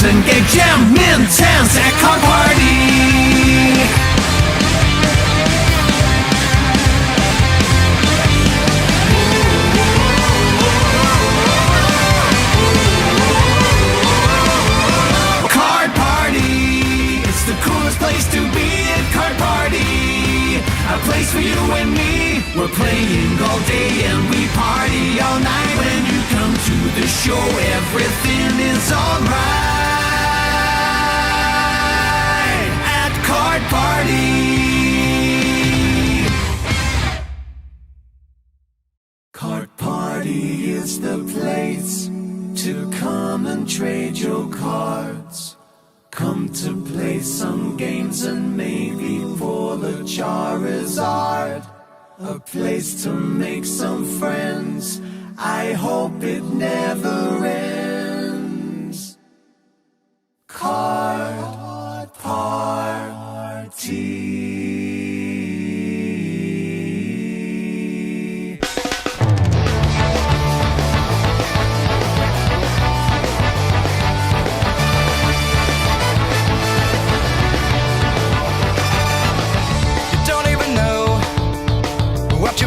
and get jam intense at Card Party. Card Party, it's the coolest place to be at Card Party. A place for you and me. We're playing all day and we party all night. When you come to the show, everything is alright at Card Party. Card Party is the place to come and trade your cards. Come to play some games and maybe pull a Charizard. A place to make some friends. I hope it never ends. Card Party.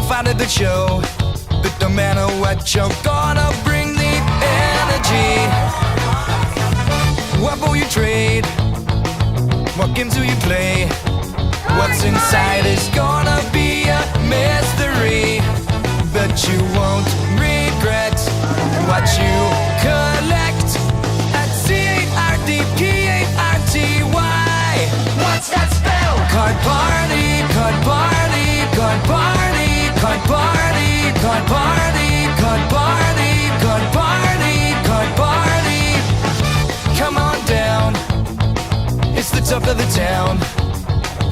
Find at the show, but no matter what, you're gonna bring the energy. What will you trade? What games do you play? What's inside is gonna be a mystery, but you won't regret what you collect at CARDPARTY. What's that spell? Card Party, Card Party, Card Party. Card Party, Card Party, Card Party, Card Party, Card Party. Come on down, it's the top of the town.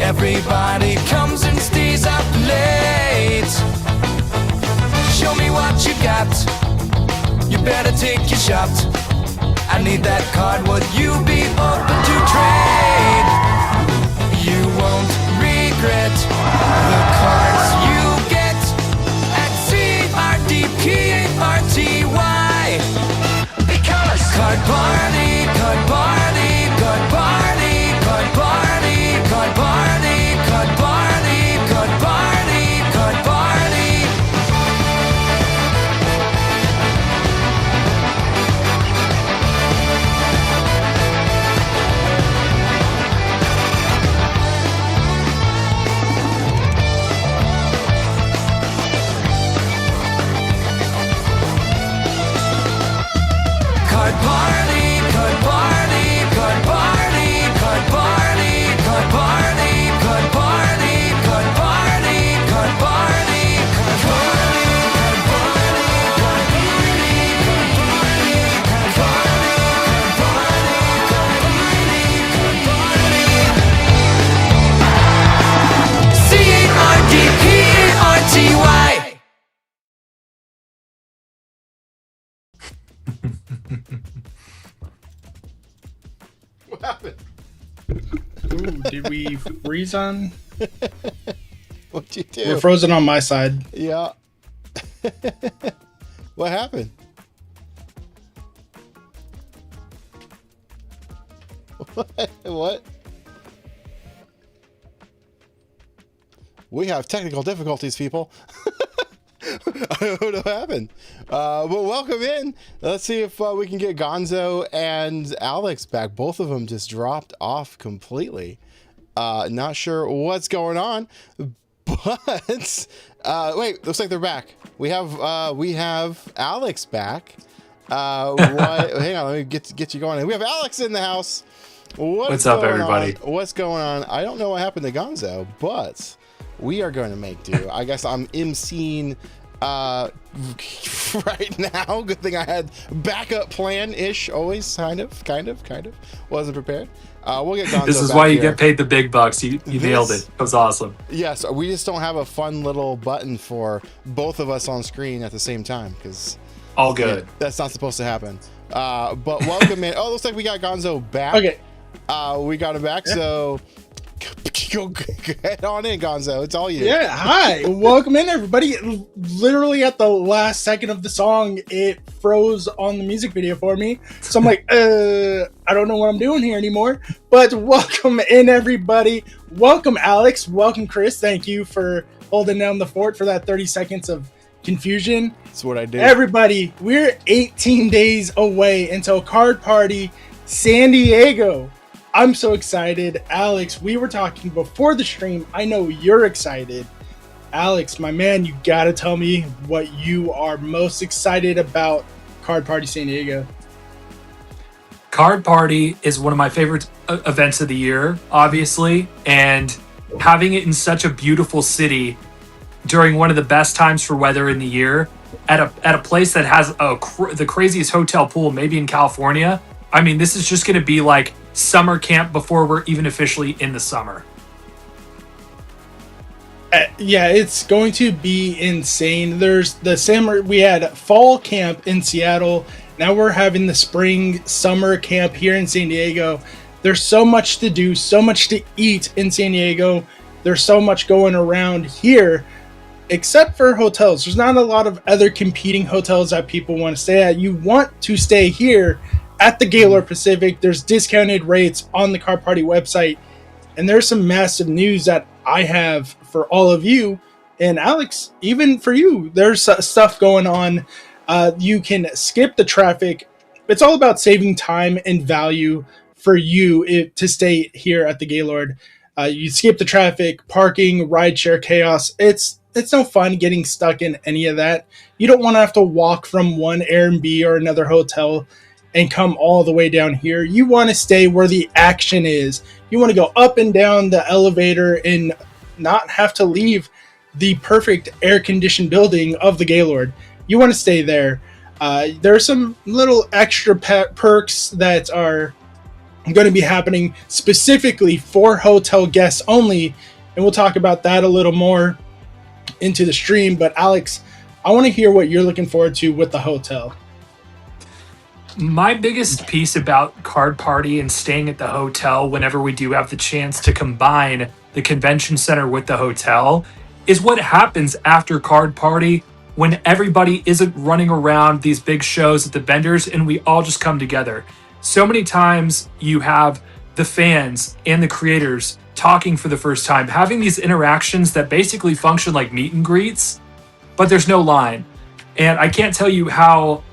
Everybody comes and stays up late. Show me what you got, you better take your shot. I need that card, would you be open to trade? You won't regret the cards you get. CARDPARTY. Because Card Party, Card Party, Card Party, Card Party, Card Party, Card Party, Card Party, Card Party. Card Party, Card Party, Card Party, Card Party, Card Party, Card Party, Card Party, Card Party, Card Party, Card Party, Card CARDPARTY. What happened? Ooh, did we freeze on? What'd you do? We're frozen on my side. Yeah. What happened? What? We have technical difficulties, people. I don't know what happened. Well, welcome in. Let's see if we can get Gonzo and Alex back. Both of them just dropped off completely. Not sure what's going on, but wait, looks like they're back. We have Alex back. Hang on, let me get you going. We have Alex in the house. What's up, everybody? What's going on? I don't know what happened to Gonzo, but we are going to make do. I guess I'm emceeing right now. Good thing I had backup plan-ish, always kind of. Wasn't prepared. We'll get Gonzo. This is back why you here. get paid the big bucks. You nailed it. That was awesome. Yes, we just don't have a fun little button for both of us on screen at the same time, because all good. That's not supposed to happen. But welcome in. Oh, looks like we got Gonzo back. Okay. We got him back. Yeah. So Go head on in, Gonzo. It's all you. Yeah, hi. Welcome in, everybody. Literally at the last second of the song, it froze on the music video for me. So I'm like, I don't know what I'm doing here anymore. But welcome in, everybody. Welcome, Alex. Welcome, Chris. Thank you for holding down the fort for that 30 seconds of confusion. That's what I do. Everybody, we're 18 days away until Card Party San Diego. I'm so excited. Alex, we were talking before the stream. I know you're excited. Alex, my man, you gotta tell me what you are most excited about Card Party San Diego. Card Party is one of my favorite events of the year, obviously, and having it in such a beautiful city during one of the best times for weather in the year at a place that has the craziest hotel pool maybe in California. I mean, this is just going to be like summer camp before we're even officially in the summer. Yeah, it's going to be insane. There's the summer, we had fall camp in Seattle. Now we're having the spring summer camp here in San Diego. There's so much to do, so much to eat in San Diego. There's so much going around here, except for hotels. There's not a lot of other competing hotels that people want to stay at. You want to stay here at the Gaylord Pacific. There's discounted rates on the Card Party website. And there's some massive news that I have for all of you. And Alex, even for you, there's stuff going on. You can skip the traffic. It's all about saving time and value for you to stay here at the Gaylord. You skip the traffic, parking, rideshare chaos. It's no fun getting stuck in any of that. You don't want to have to walk from one Airbnb or another hotel and come all the way down here. You want to stay where the action is. You want to go up and down the elevator and not have to leave the perfect air-conditioned building of the Gaylord. You want to stay there. There are some little extra perks that are going to be happening specifically for hotel guests only, and we'll talk about that a little more into the stream. But Alex, I want to hear what you're looking forward to with the hotel. My biggest piece about Card Party and staying at the hotel whenever we do have the chance to combine the convention center with the hotel is what happens after Card Party when everybody isn't running around these big shows at the vendors and we all just come together. So many times you have the fans and the creators talking for the first time, having these interactions that basically function like meet and greets, but there's no line. And I can't tell you how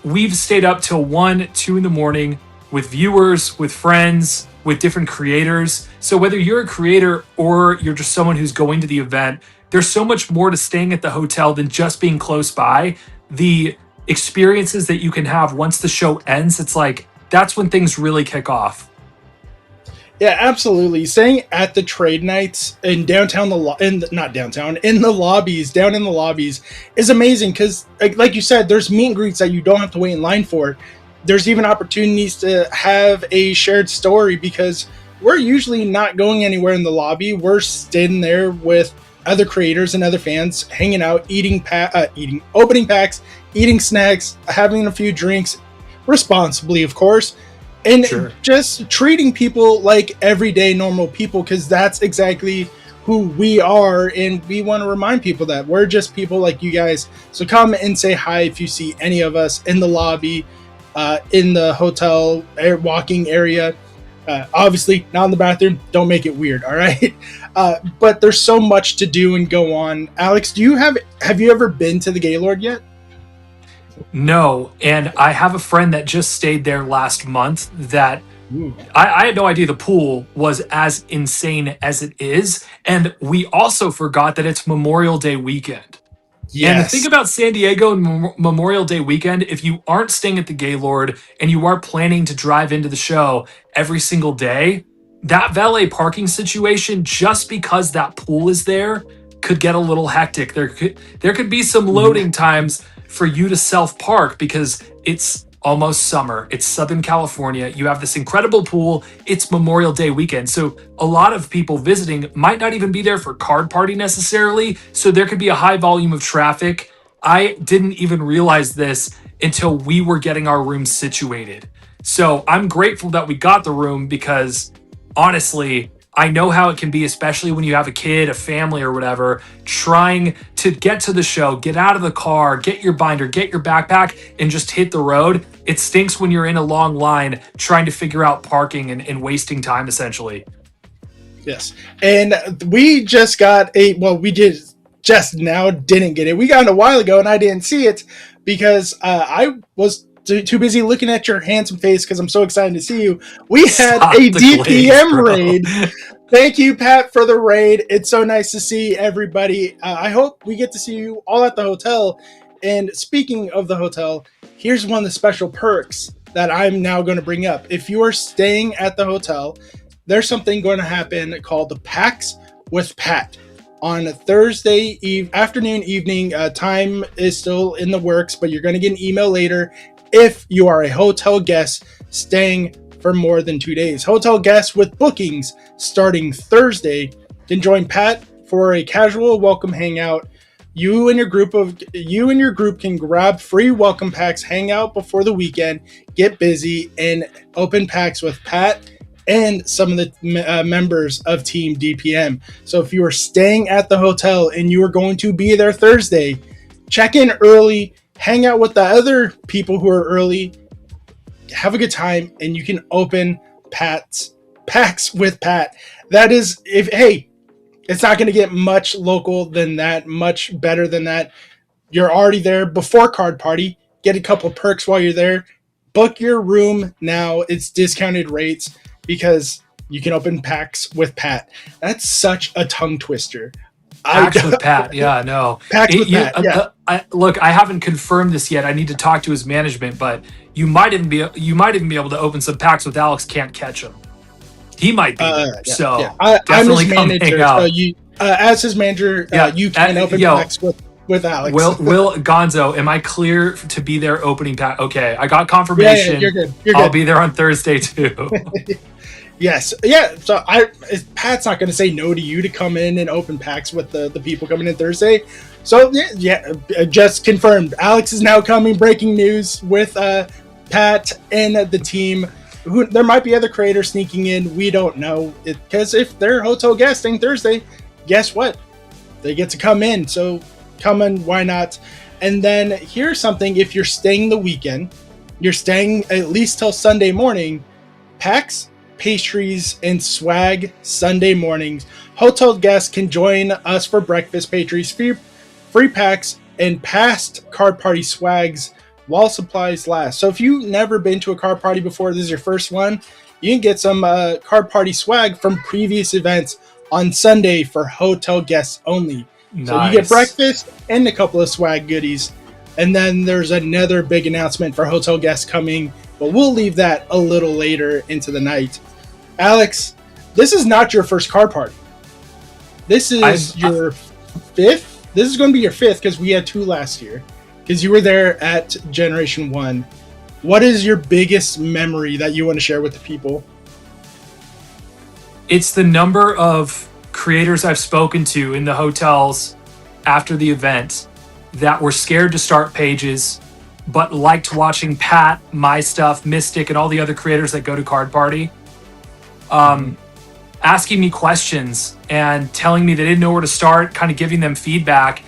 we've stayed up till 1, 2 in the morning with viewers, with friends, with different creators. So whether you're a creator or you're just someone who's going to the event, there's so much more to staying at the hotel than just being close by. The experiences that you can have once the show ends, it's like, that's when things really kick off. Yeah, absolutely. Staying at the trade nights in downtown, in the lobbies is amazing because, like you said, there's meet and greets that you don't have to wait in line for. There's even opportunities to have a shared story because we're usually not going anywhere in the lobby. We're staying there with other creators and other fans, hanging out, eating opening packs, eating snacks, having a few drinks, responsibly, of course. And Sure. Just treating people like everyday normal people, because that's exactly who we are. And we want to remind people that we're just people like you guys. So come and say hi if you see any of us in the lobby, in the hotel walking area. Obviously, not in the bathroom. Don't make it weird, all right? But there's so much to do and go on. Alex, have you ever been to the Gaylord yet? No, and I have a friend that just stayed there last month that I had no idea the pool was as insane as it is. And we also forgot that it's Memorial Day weekend. Yes. And the thing about San Diego and Memorial Day weekend, if you aren't staying at the Gaylord and you are planning to drive into the show every single day, that valet parking situation, just because that pool is there, could get a little hectic. There could be some loading times for you to self-park because it's almost summer. It's Southern California. You have this incredible pool. It's Memorial Day weekend. So a lot of people visiting might not even be there for Card Party necessarily. So there could be a high volume of traffic. I didn't even realize this until we were getting our room situated. So I'm grateful that we got the room because honestly, I know how it can be, especially when you have a kid, a family, or whatever, trying to get to the show, get out of the car, get your binder, get your backpack, and just hit the road. It stinks when you're in a long line trying to figure out parking and wasting time, essentially. Yes. And we just got we just now didn't get it. We got it a while ago and I didn't see it because I was too busy looking at your handsome face because I'm so excited to see you. We had Stop a the DPM glaze, bro. raid. Thank you, Pat, for the raid. It's so nice to see everybody. I hope we get to see you all at the hotel. And speaking of the hotel, here's one of the special perks that I'm now going to bring up. If you are staying at the hotel, there's something going to happen called the PAX with Pat. On a Thursday afternoon, evening, time is still in the works, but you're going to get an email later if you are a hotel guest staying for more than 2 days. Hotel guests with bookings starting Thursday can join Pat for a casual welcome hangout. You and your group can grab free welcome packs, hang out before the weekend, get busy, and open packs with Pat and some of the members of Team DPM. So if you are staying at the hotel and you are going to be there Thursday, check in early, hang out with the other people who are early, have a good time, and you can open packs with Pat. That is, it's not going to get much local than that, much better than that. You're already there before Card Party. Get a couple perks while you're there. Book your room now. It's discounted rates because you can open packs with Pat. That's such a tongue twister. Packs with Pat. Yeah, no. Packs with Pat. Yeah. Look, I haven't confirmed this yet. I need to talk to his management, but you might even be able to open some packs with Alex. Can't catch him. He might be there. So I'm his manager. So you, as his manager, you can open packs with Alex. Will Gonzo, am I clear to be there opening pack? Okay, I got confirmation. Yeah, you're good. I'll be there on Thursday too. Yes. Yeah. So Pat's not going to say no to you to come in and open packs with the people coming in Thursday. So yeah, just confirmed. Alex is now coming. Breaking news with Pat and the team. There might be other creators sneaking in. We don't know because if they're hotel guesting Thursday, guess what? They get to come in. So come in. Why not? And then here's something. If you're staying the weekend, you're staying at least till Sunday morning. Packs, pastries, and swag Sunday mornings. Hotel guests can join us for breakfast, pastries, free packs, and past Card Party swags while supplies last. So if you've never been to a Card Party before, this is your first one, you can get some Card Party swag from previous events on Sunday for hotel guests only. Nice. So you get breakfast and a couple of swag goodies. And then there's another big announcement for hotel guests coming, but we'll leave that a little later into the night. Alex, this is not your first Card Party. This is your fifth. This is going to be your fifth because we had 2 last year because you were there at Generation 1. What is your biggest memory that you want to share with the people? It's the number of creators I've spoken to in the hotels after the event that were scared to start pages but liked watching Pat, My Stuff, Mystic, and all the other creators that go to Card Party asking me questions and telling me they didn't know where to start, kind of giving them feedback,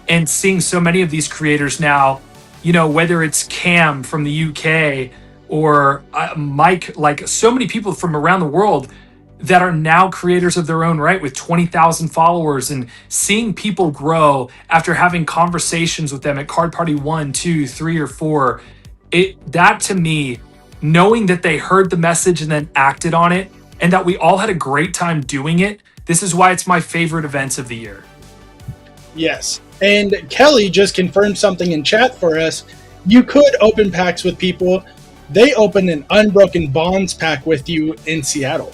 and seeing so many of these creators now, whether it's Cam from the UK or Mike, like so many people from around the world that are now creators of their own right with 20,000 followers, and seeing people grow after having conversations with them at Card Party 1, 2, 3, or 4. That to me, knowing that they heard the message and then acted on it, and that we all had a great time doing it, this is why it's my favorite events of the year. Yes. And Kelly just confirmed something in chat for us. You could open packs with people. They opened an Unbroken Bonds pack with you in Seattle.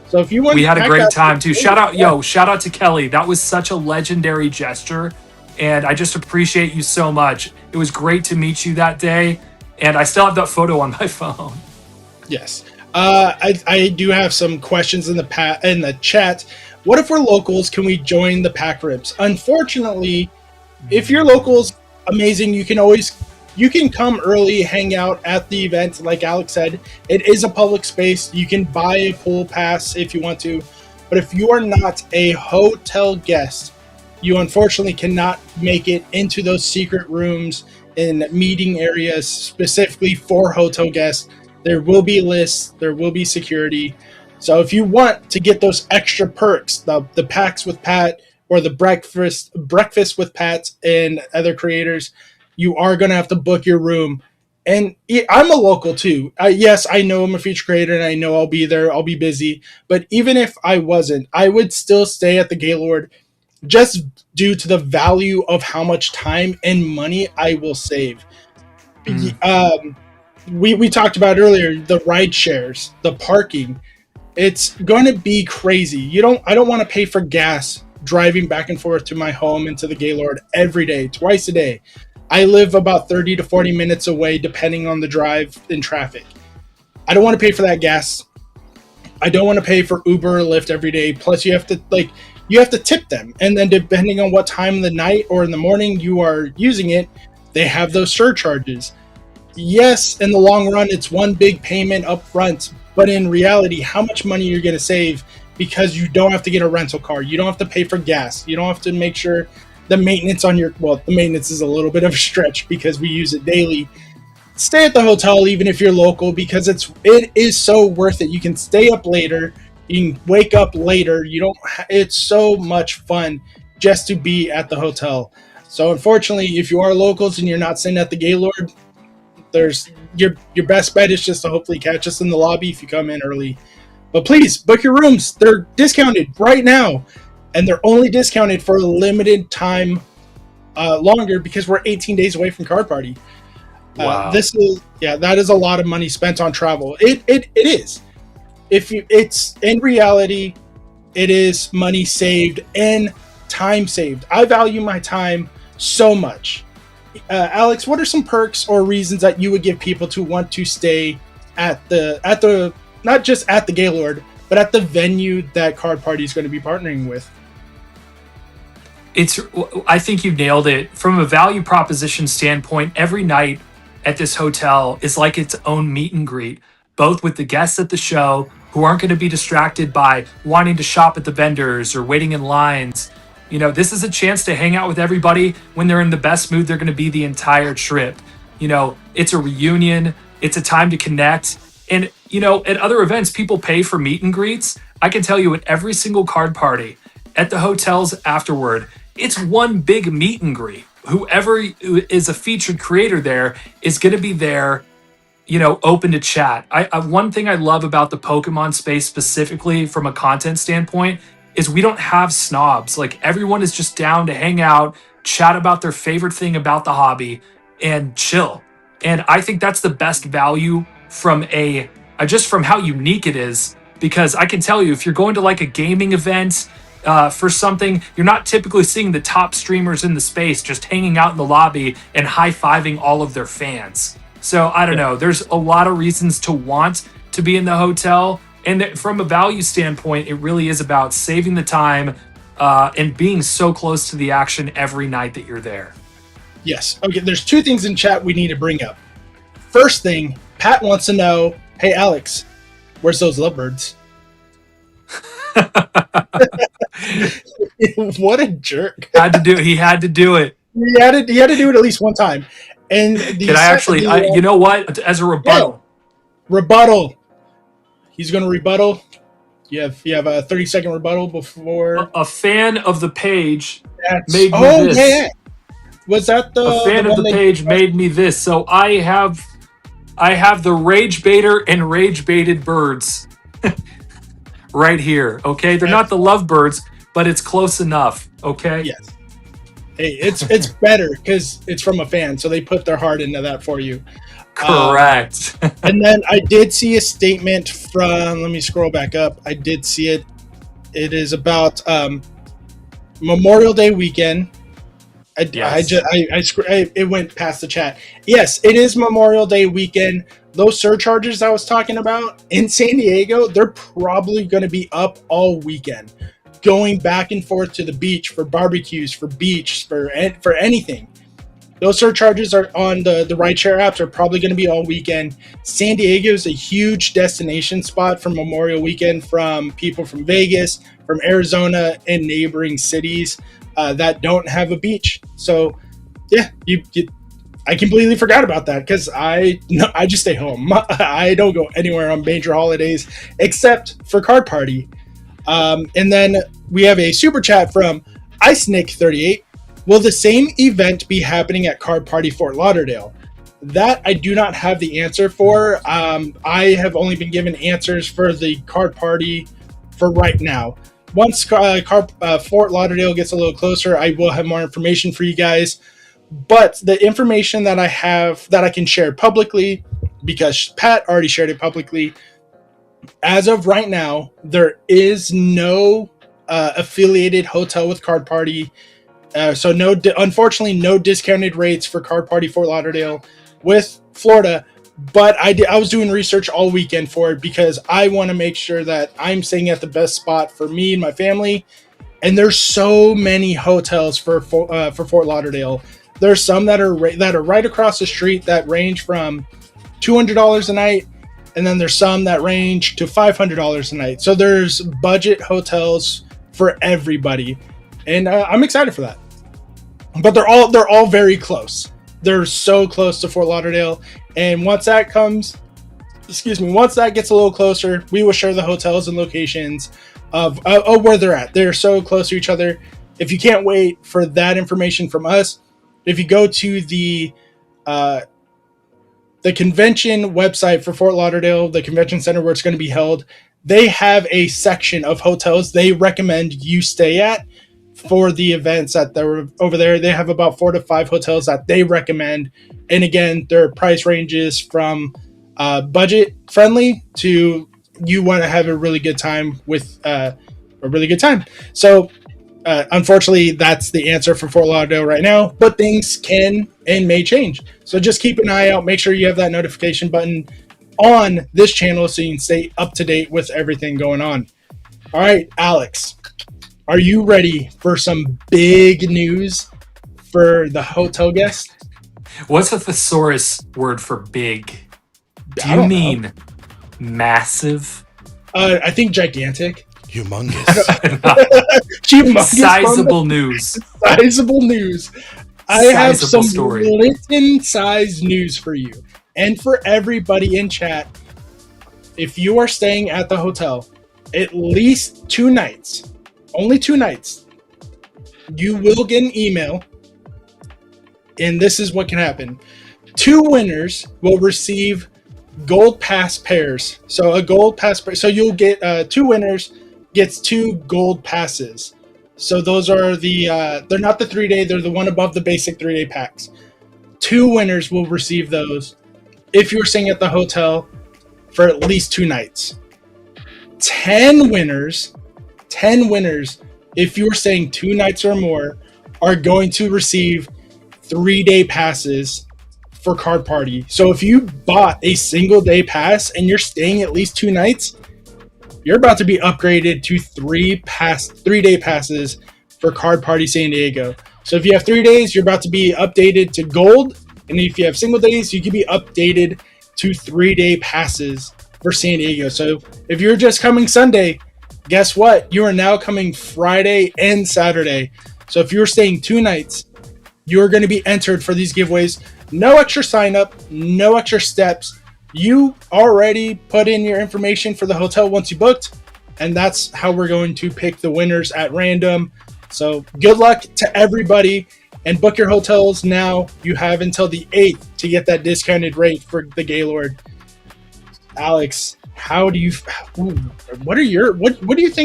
So if you want, we had a great time too. Shout out to Kelly. That was such a legendary gesture, and I just appreciate you so much. It was great to meet you that day, and I still have that photo on my phone. Yes. I do have some questions in the chat. What if we're locals? Can we join the pack rips? Unfortunately, if you're locals, amazing. You can come early, hang out at the event. Like Alex said, it is a public space. You can buy a pool pass if you want to. But if you are not a hotel guest, you unfortunately cannot make it into those secret rooms and meeting areas specifically for hotel guests. There will be lists, there will be security. So if you want to get those extra perks, the packs with Pat or the breakfast with Pat and other creators, you are going to have to book your room. And I'm a local too. Yes, I know I'm a feature creator and I know I'll be there. I'll be busy. But even if I wasn't, I would still stay at the Gaylord just due to the value of how much time and money I will save. We talked about earlier the ride shares, the parking. It's going to be crazy. I don't want to pay for gas driving back and forth to my home and to the Gaylord every day, twice a day. I live about 30 to 40 minutes away, depending on the drive in traffic. I don't want to pay for that gas. I don't want to pay for Uber or Lyft every day. Plus, you have to tip them, and then depending on what time of the night or in the morning you are using it, they have those surcharges. Yes, in the long run, it's one big payment up front, but in reality, how much money you're going to save because you don't have to get a rental car. You don't have to pay for gas. You don't have to make sure the maintenance on the maintenance is a little bit of a stretch because we use it daily. Stay at the hotel even if you're local because it is so worth it. You can stay up later. You can wake up later. It's so much fun just to be at the hotel. So unfortunately, if you are locals and you're not staying at the Gaylord, there's your best bet is just to hopefully catch us in the lobby if you come in early. But please book your rooms. They're discounted right now, and they're only discounted for a limited time longer because we're 18 days away from Card Party. Wow. That is a lot of money spent on travel. It is. It's in reality, it is money saved and time saved. I value my time so much. Alex, what are some perks or reasons that you would give people to want to stay at the not just at the Gaylord, but at the venue that Card Party is going to be partnering with? I think you nailed it. From a value proposition standpoint, every night at this hotel is like its own meet and greet, both with the guests at the show who aren't going to be distracted by wanting to shop at the vendors or waiting in lines. This is a chance to hang out with everybody when they're in the best mood they're going to be the entire trip. It's a reunion. It's a time to connect. And, at other events, people pay for meet and greets. I can tell you at every single Card Party, at the hotels afterward, it's one big meet and greet. Whoever is a featured creator there is going to be there, open to chat. One thing I love about the Pokemon space specifically from a content standpoint is we don't have snobs. Like everyone is just down to hang out, chat about their favorite thing about the hobby and chill. And I think that's the best value from from how unique it is, because I can tell you if you're going to like a gaming event for something, you're not typically seeing the top streamers in the space just hanging out in the lobby and high-fiving all of their fans. So I don't know. There's a lot of reasons to want to be in the hotel. And from a value standpoint, it really is about saving the time and being so close to the action every night that you're there. Yes. Okay, there's two things in chat we need to bring up. First thing, Pat wants to know, hey, Alex, where's those lovebirds? What a jerk. He had to do it. He had to do it at least one time. And can I actually, you know what? As a rebuttal. Yeah, rebuttal. He's going to rebuttal. You have a 30-second rebuttal before. A fan of the page made me this. Yeah. Was that a fan of the page made me this? So I have the Rage Baiter and Rage Baited birds right here. Okay, they're not the lovebirds, but it's close enough. Okay. Yes. Hey, it's better because it's from a fan, so they put their heart into that for you. Correct. And then I did see a statement from. Let me scroll back up. I did see it. It is about Memorial Day weekend. It went past the chat. Yes, it is Memorial Day weekend. Those surcharges I was talking about in San Diego, they're probably going to be up all weekend, going back and forth to the beach for barbecues, for beach, for anything. Those surcharges are on the rideshare apps are probably going to be all weekend. San Diego is a huge destination spot for Memorial Weekend from people from Vegas, from Arizona, and neighboring cities that don't have a beach. So, yeah, I completely forgot about that because I just stay home. I don't go anywhere on major holidays except for Card Party. And then we have a super chat from IceNick38. Will the same event be happening at Card Party Fort Lauderdale? That I do not have the answer for. I have only been given answers for the Card Party for right now. Once Fort Lauderdale gets a little closer, I will have more information for you guys. But the information that I have that I can share publicly, because Pat already shared it publicly, as of right now, there is no affiliated hotel with Card Party. So unfortunately, no discounted rates for Card Party Fort Lauderdale with Florida. But I was doing research all weekend for it because I want to make sure that I'm staying at the best spot for me and my family. And there's so many hotels for Fort Lauderdale. There's some that are right across the street that range from $200 a night, and then there's some that range to $500 a night. So there's budget hotels for everybody, and I'm excited for that. But they're all very close. They're so close to Fort Lauderdale, and once that gets a little closer, we will share the hotels and locations of where they're at. They're so close to each other. If you can't wait for that information from us, if you go to the convention website for Fort Lauderdale, the convention center where it's going to be held, they have a section of hotels they recommend you stay at for the events that they're over there. They have about 4 to 5 hotels that they recommend. And again, their price ranges from budget friendly to you want to have a really good time with a really good time. So unfortunately, that's the answer for Fort Lauderdale right now, but things can and may change. So just keep an eye out. Make sure you have that notification button on this channel so you can stay up to date with everything going on. All right, Alex, are you ready for some big news for the hotel guests? What's a thesaurus word for big? Do I you don't mean know. massive? Uh, I think gigantic. Humongous. Humongous Sizable news. Sizable news. I have Sizable some story. Britain size news for you and for everybody in chat. If you are staying at the hotel at least 2 nights, only 2 nights, you will get an email, and this is what can happen. 2 winners will receive gold pass pairs. So a gold pass pair. So you'll get 2 winners gets 2 gold passes. So those are they're not the 3-day, they're the one above the basic 3-day packs. 2 winners will receive those if you're staying at the hotel for at least 2 nights. 10 winners, if you're staying 2 nights or more, are going to receive 3-day passes for Card Party. So if you bought a single day pass and you're staying at least 2 nights, you're about to be upgraded to 3-day passes for Card Party San Diego. So if you have 3 days, you're about to be updated to gold. And if you have single days, you can be updated to 3-day passes for San Diego. So if you're just coming Sunday, guess what? You are now coming Friday and Saturday. So if you're staying 2 nights, you're going to be entered for these giveaways. No extra sign up, no extra steps. You already put in your information for the hotel once you booked, and that's how we're going to pick the winners at random. So good luck to everybody, and book your hotels now. You have until the 8th to get that discounted rate for the Gaylord. Alex, what do you think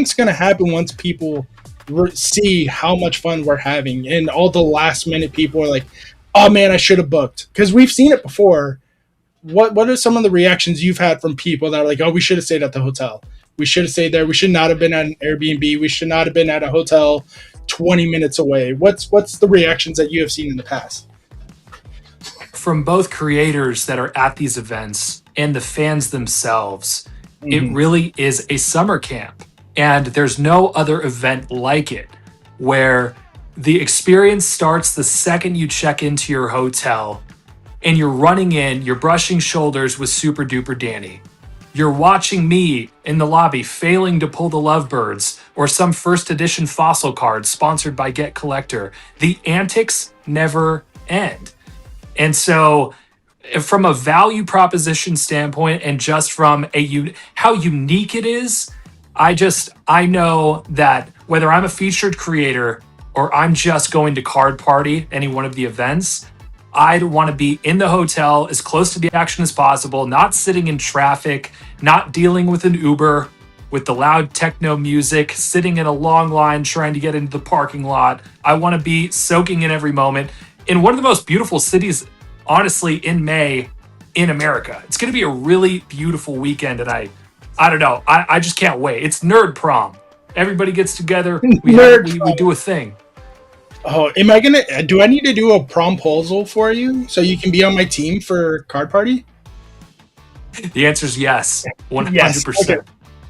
is going to happen once people see how much fun we're having and all the last minute people are like, oh man, I should have booked? Because we've seen it before. What are some of the reactions you've had from people that are like, oh, we should have stayed at the hotel. We should have stayed there. We should not have been at an Airbnb. We should not have been at a hotel 20 minutes away. What's the reactions that you have seen in the past? From both creators that are at these events and the fans themselves, it really is a summer camp. And there's no other event like it where The experience starts the second you check into your hotel and you're running in, you're brushing shoulders with Super Duper Danny. You're watching me in the lobby failing to pull the lovebirds or some first edition fossil card sponsored by Get Collector. The antics never end. And so, from a value proposition standpoint and just from how unique it is, I know that whether I'm a featured creator or I'm just going to Card Party, any one of the events, I'd want to be in the hotel as close to the action as possible, not sitting in traffic, not dealing with an Uber with the loud techno music, sitting in a long line trying to get into the parking lot. I want to be soaking in every moment in one of the most beautiful cities, honestly, in May in America. It's going to be a really beautiful weekend, and I don't know. I just can't wait. It's nerd prom. Everybody gets together. We do a thing. Oh, do I need to do a promposal for you so you can be on my team for Card Party? The answer is yes. 100%. Yes. Okay.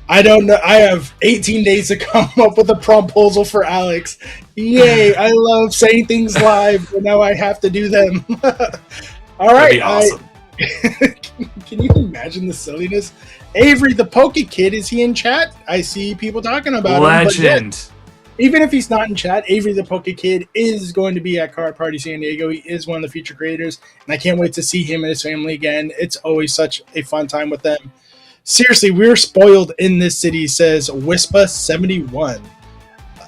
I don't know. I have 18 days to come up with a promposal for Alex. Yay. I love saying things live, but now I have to do them. All right. That'd be awesome. Can you imagine the silliness? Avery, the Poke Kid, is he in chat? I see people talking about Legend. him. Even if he's not in chat, Avery the Poke Kid is going to be at Card Party San Diego. He is one of the feature creators, and I can't wait to see him and his family again. It's always such a fun time with them. Seriously, we're spoiled in this city, says Wispa71.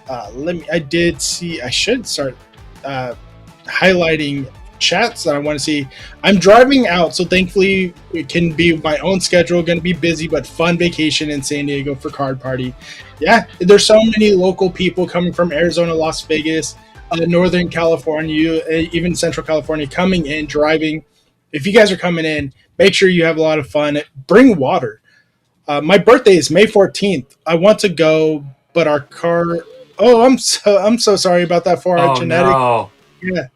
I should start highlighting chats that I want to see. I'm driving out, so thankfully it can be my own schedule. Going to be busy, but fun vacation in San Diego for Card Party. Yeah, there's so many local people coming from Arizona, Las Vegas, Northern California, even Central California, coming in, driving. If you guys are coming in, make sure you have a lot of fun. Bring water. My birthday is May 14th. I want to go, but our car. Oh, I'm so sorry about that for our genetic. No. Yeah.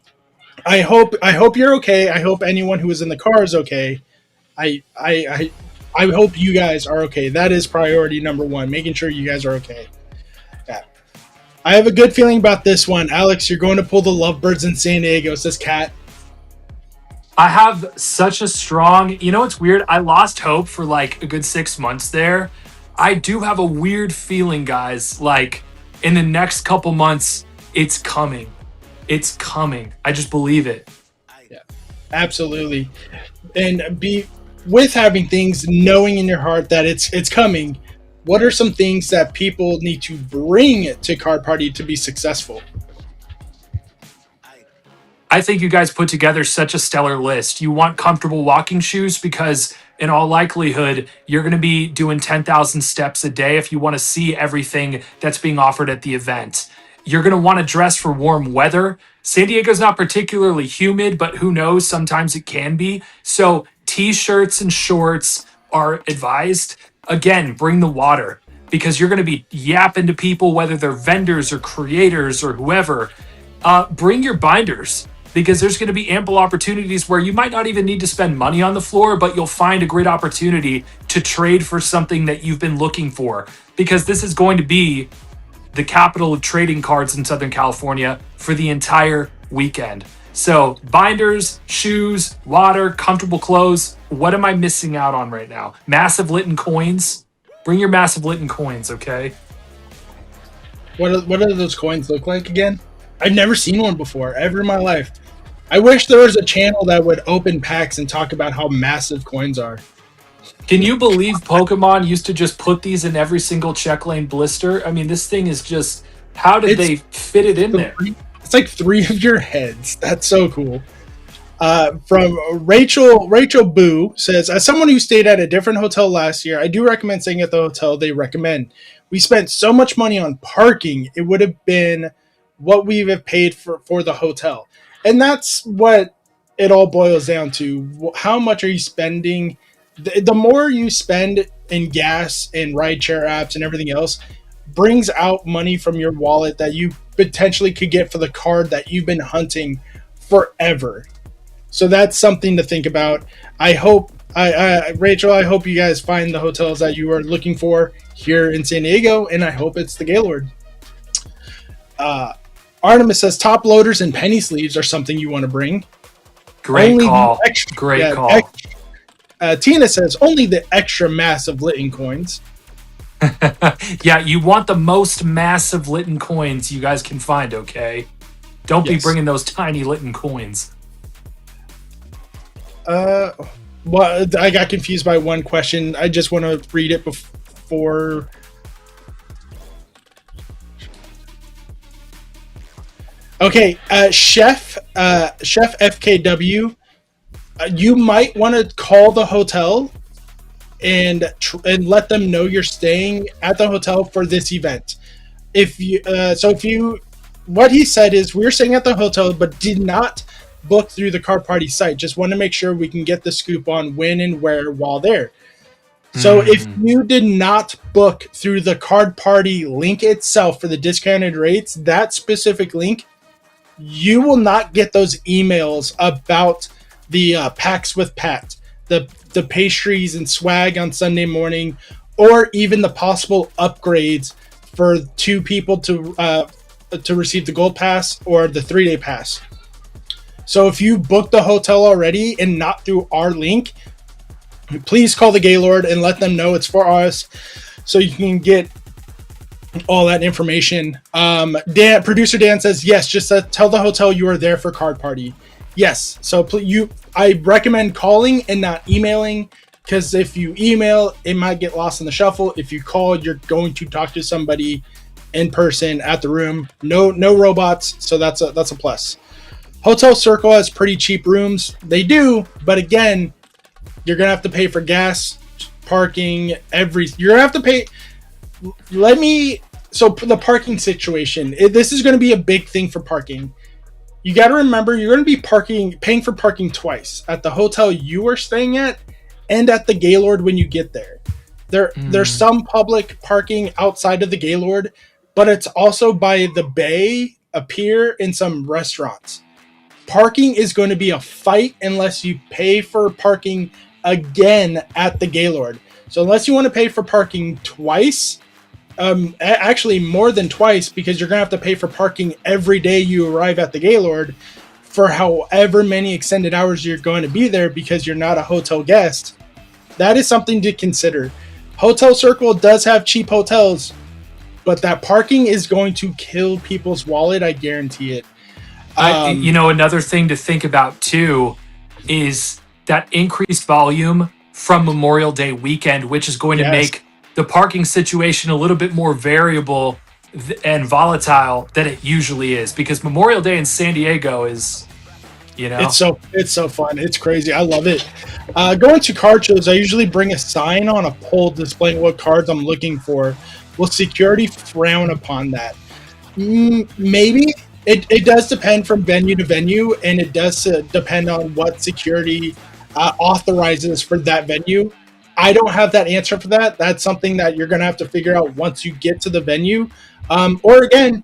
I hope you're okay. I hope anyone who is in the car is okay. I hope you guys are okay. That is priority number one, making sure you guys are okay. Yeah. I have a good feeling about this one. Alex, you're going to pull the lovebirds in San Diego, says Kat. I have such a strong, it's weird. I lost hope for like a good 6 months there. I do have a weird feeling, guys, like in the next couple months, it's coming. It's coming. I just believe it. Yeah, absolutely. And with having things, knowing in your heart that it's coming, what are some things that people need to bring to Card Party to be successful? I think you guys put together such a stellar list. You want comfortable walking shoes because in all likelihood, you're going to be doing 10,000 steps a day if you want to see everything that's being offered at the event. You're going to want to dress for warm weather. San Diego's not particularly humid, but who knows? Sometimes it can be. So t-shirts and shorts are advised. Again, bring the water because you're going to be yapping to people, whether they're vendors or creators or whoever. Bring your binders because there's going to be ample opportunities where you might not even need to spend money on the floor, but you'll find a great opportunity to trade for something that you've been looking for because this is going to be the capital of trading cards in Southern California for the entire weekend. So binders, shoes, water, comfortable clothes. What am I missing out on right now? Massive Litten coins. Bring your Massive Litten coins, okay? What do those coins look like again? I've never seen one before, ever in my life. I wish there was a channel that would open packs and talk about how massive coins are. Can you believe Pokemon used to just put these in every single check lane blister? I mean, this thing is just, how did they fit it in there? It's like 3 of your heads. That's so cool. From Rachel Boo says, as someone who stayed at a different hotel last year, I do recommend staying at the hotel they recommend. We spent so much money on parking, it would have been what we have paid for the hotel. And that's what it all boils down to. How much are you spending? The more you spend in gas and rideshare apps and everything else brings out money from your wallet that you potentially could get for the card that you've been hunting forever. So that's something to think about. I hope, Rachel, I hope you guys find the hotels that you are looking for here in San Diego, and I hope it's the Gaylord. Artemis says top loaders and penny sleeves are something you want to bring. Great Only the call. extra- Great yeah, call. Tina says only the extra massive Litten coins. Yeah, you want the most massive Litten coins you guys can find, okay? Don't be Yes. bringing those tiny Litten coins. Well, I got confused by one question. I just want to read it before. Okay, Chef FKW, you might want to call the hotel and let them know you're staying at the hotel for this event. What he said is we're staying at the hotel, but did not book through the Card Party site. Just want to make sure we can get the scoop on when and where while there. So if you did not book through the Card Party link itself for the discounted rates, that specific link, you will not get those emails about the packs with Pat, the pastries and swag on Sunday morning, or even the possible upgrades for 2 people to receive the gold pass or the 3-day pass. So if you booked the hotel already and not through our link, please call the Gaylord and let them know it's for us so you can get all that information. Producer Dan says, yes, just tell the hotel you are there for Card Party. Yes. So I recommend calling and not emailing, because if you email, it might get lost in the shuffle. If you call, you're going to talk to somebody in person at the room. No robots. So that's a plus. Hotel Circle has pretty cheap rooms. They do, but again, you're gonna have to pay for gas, parking, you're gonna have to pay. So the parking situation, this is going to be a big thing for parking. You got to remember, you're going to be paying for parking twice at the hotel you are staying at and at the Gaylord when you get there. There's some public parking outside of the Gaylord, but it's also by the bay, a pier, and some restaurants. Parking is going to be a fight unless you pay for parking again at the Gaylord. So unless you want to pay for parking twice, actually more than twice, because you're going to have to pay for parking every day you arrive at the Gaylord for however many extended hours you're going to be there because you're not a hotel guest. That is something to consider. Hotel Circle does have cheap hotels, but that parking is going to kill people's wallet. I guarantee it. Another thing to think about too is that increased volume from Memorial Day weekend, which is going to make the parking situation a little bit more variable and volatile than it usually is, because Memorial Day in San Diego is, it's so fun. It's crazy. I love it. Going to card shows, I usually bring a sign on a pole displaying what cards I'm looking for. Will security frown upon that? Maybe. It does depend from venue to venue, and it does depend on what security authorizes for that venue. I don't have that answer for that. That's something that you're going to have to figure out once you get to the venue. Or again,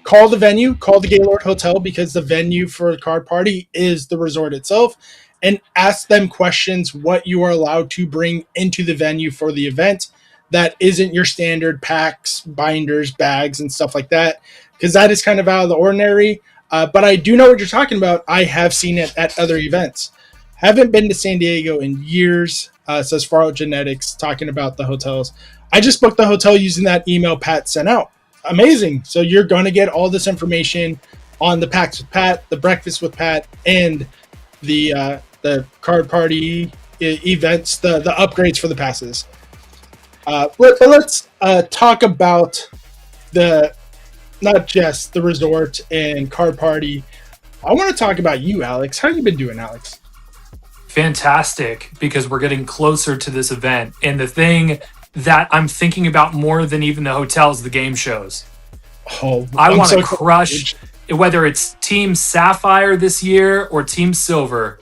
call the venue, call the Gaylord Hotel, because the venue for a Card Party is the resort itself, and ask them questions what you are allowed to bring into the venue for the event that isn't your standard packs, binders, bags, and stuff like that, because that is kind of out of the ordinary. But I do know what you're talking about. I have seen it at other events. Haven't been to San Diego in years. Says Faro Genetics, talking about the hotels. I just booked the hotel using that email Pat sent out. Amazing. So you're going to get all this information on the Packs with Pat, the Breakfast with Pat, and the Card Party events, the upgrades for the passes. But let's talk about not just the resort and Card Party. I want to talk about you, Alex. How you been doing, Alex? Fantastic, because we're getting closer to this event. And the thing that I'm thinking about more than even the hotels, the game shows. I want to crush, whether it's Team Sapphire this year or Team Silver.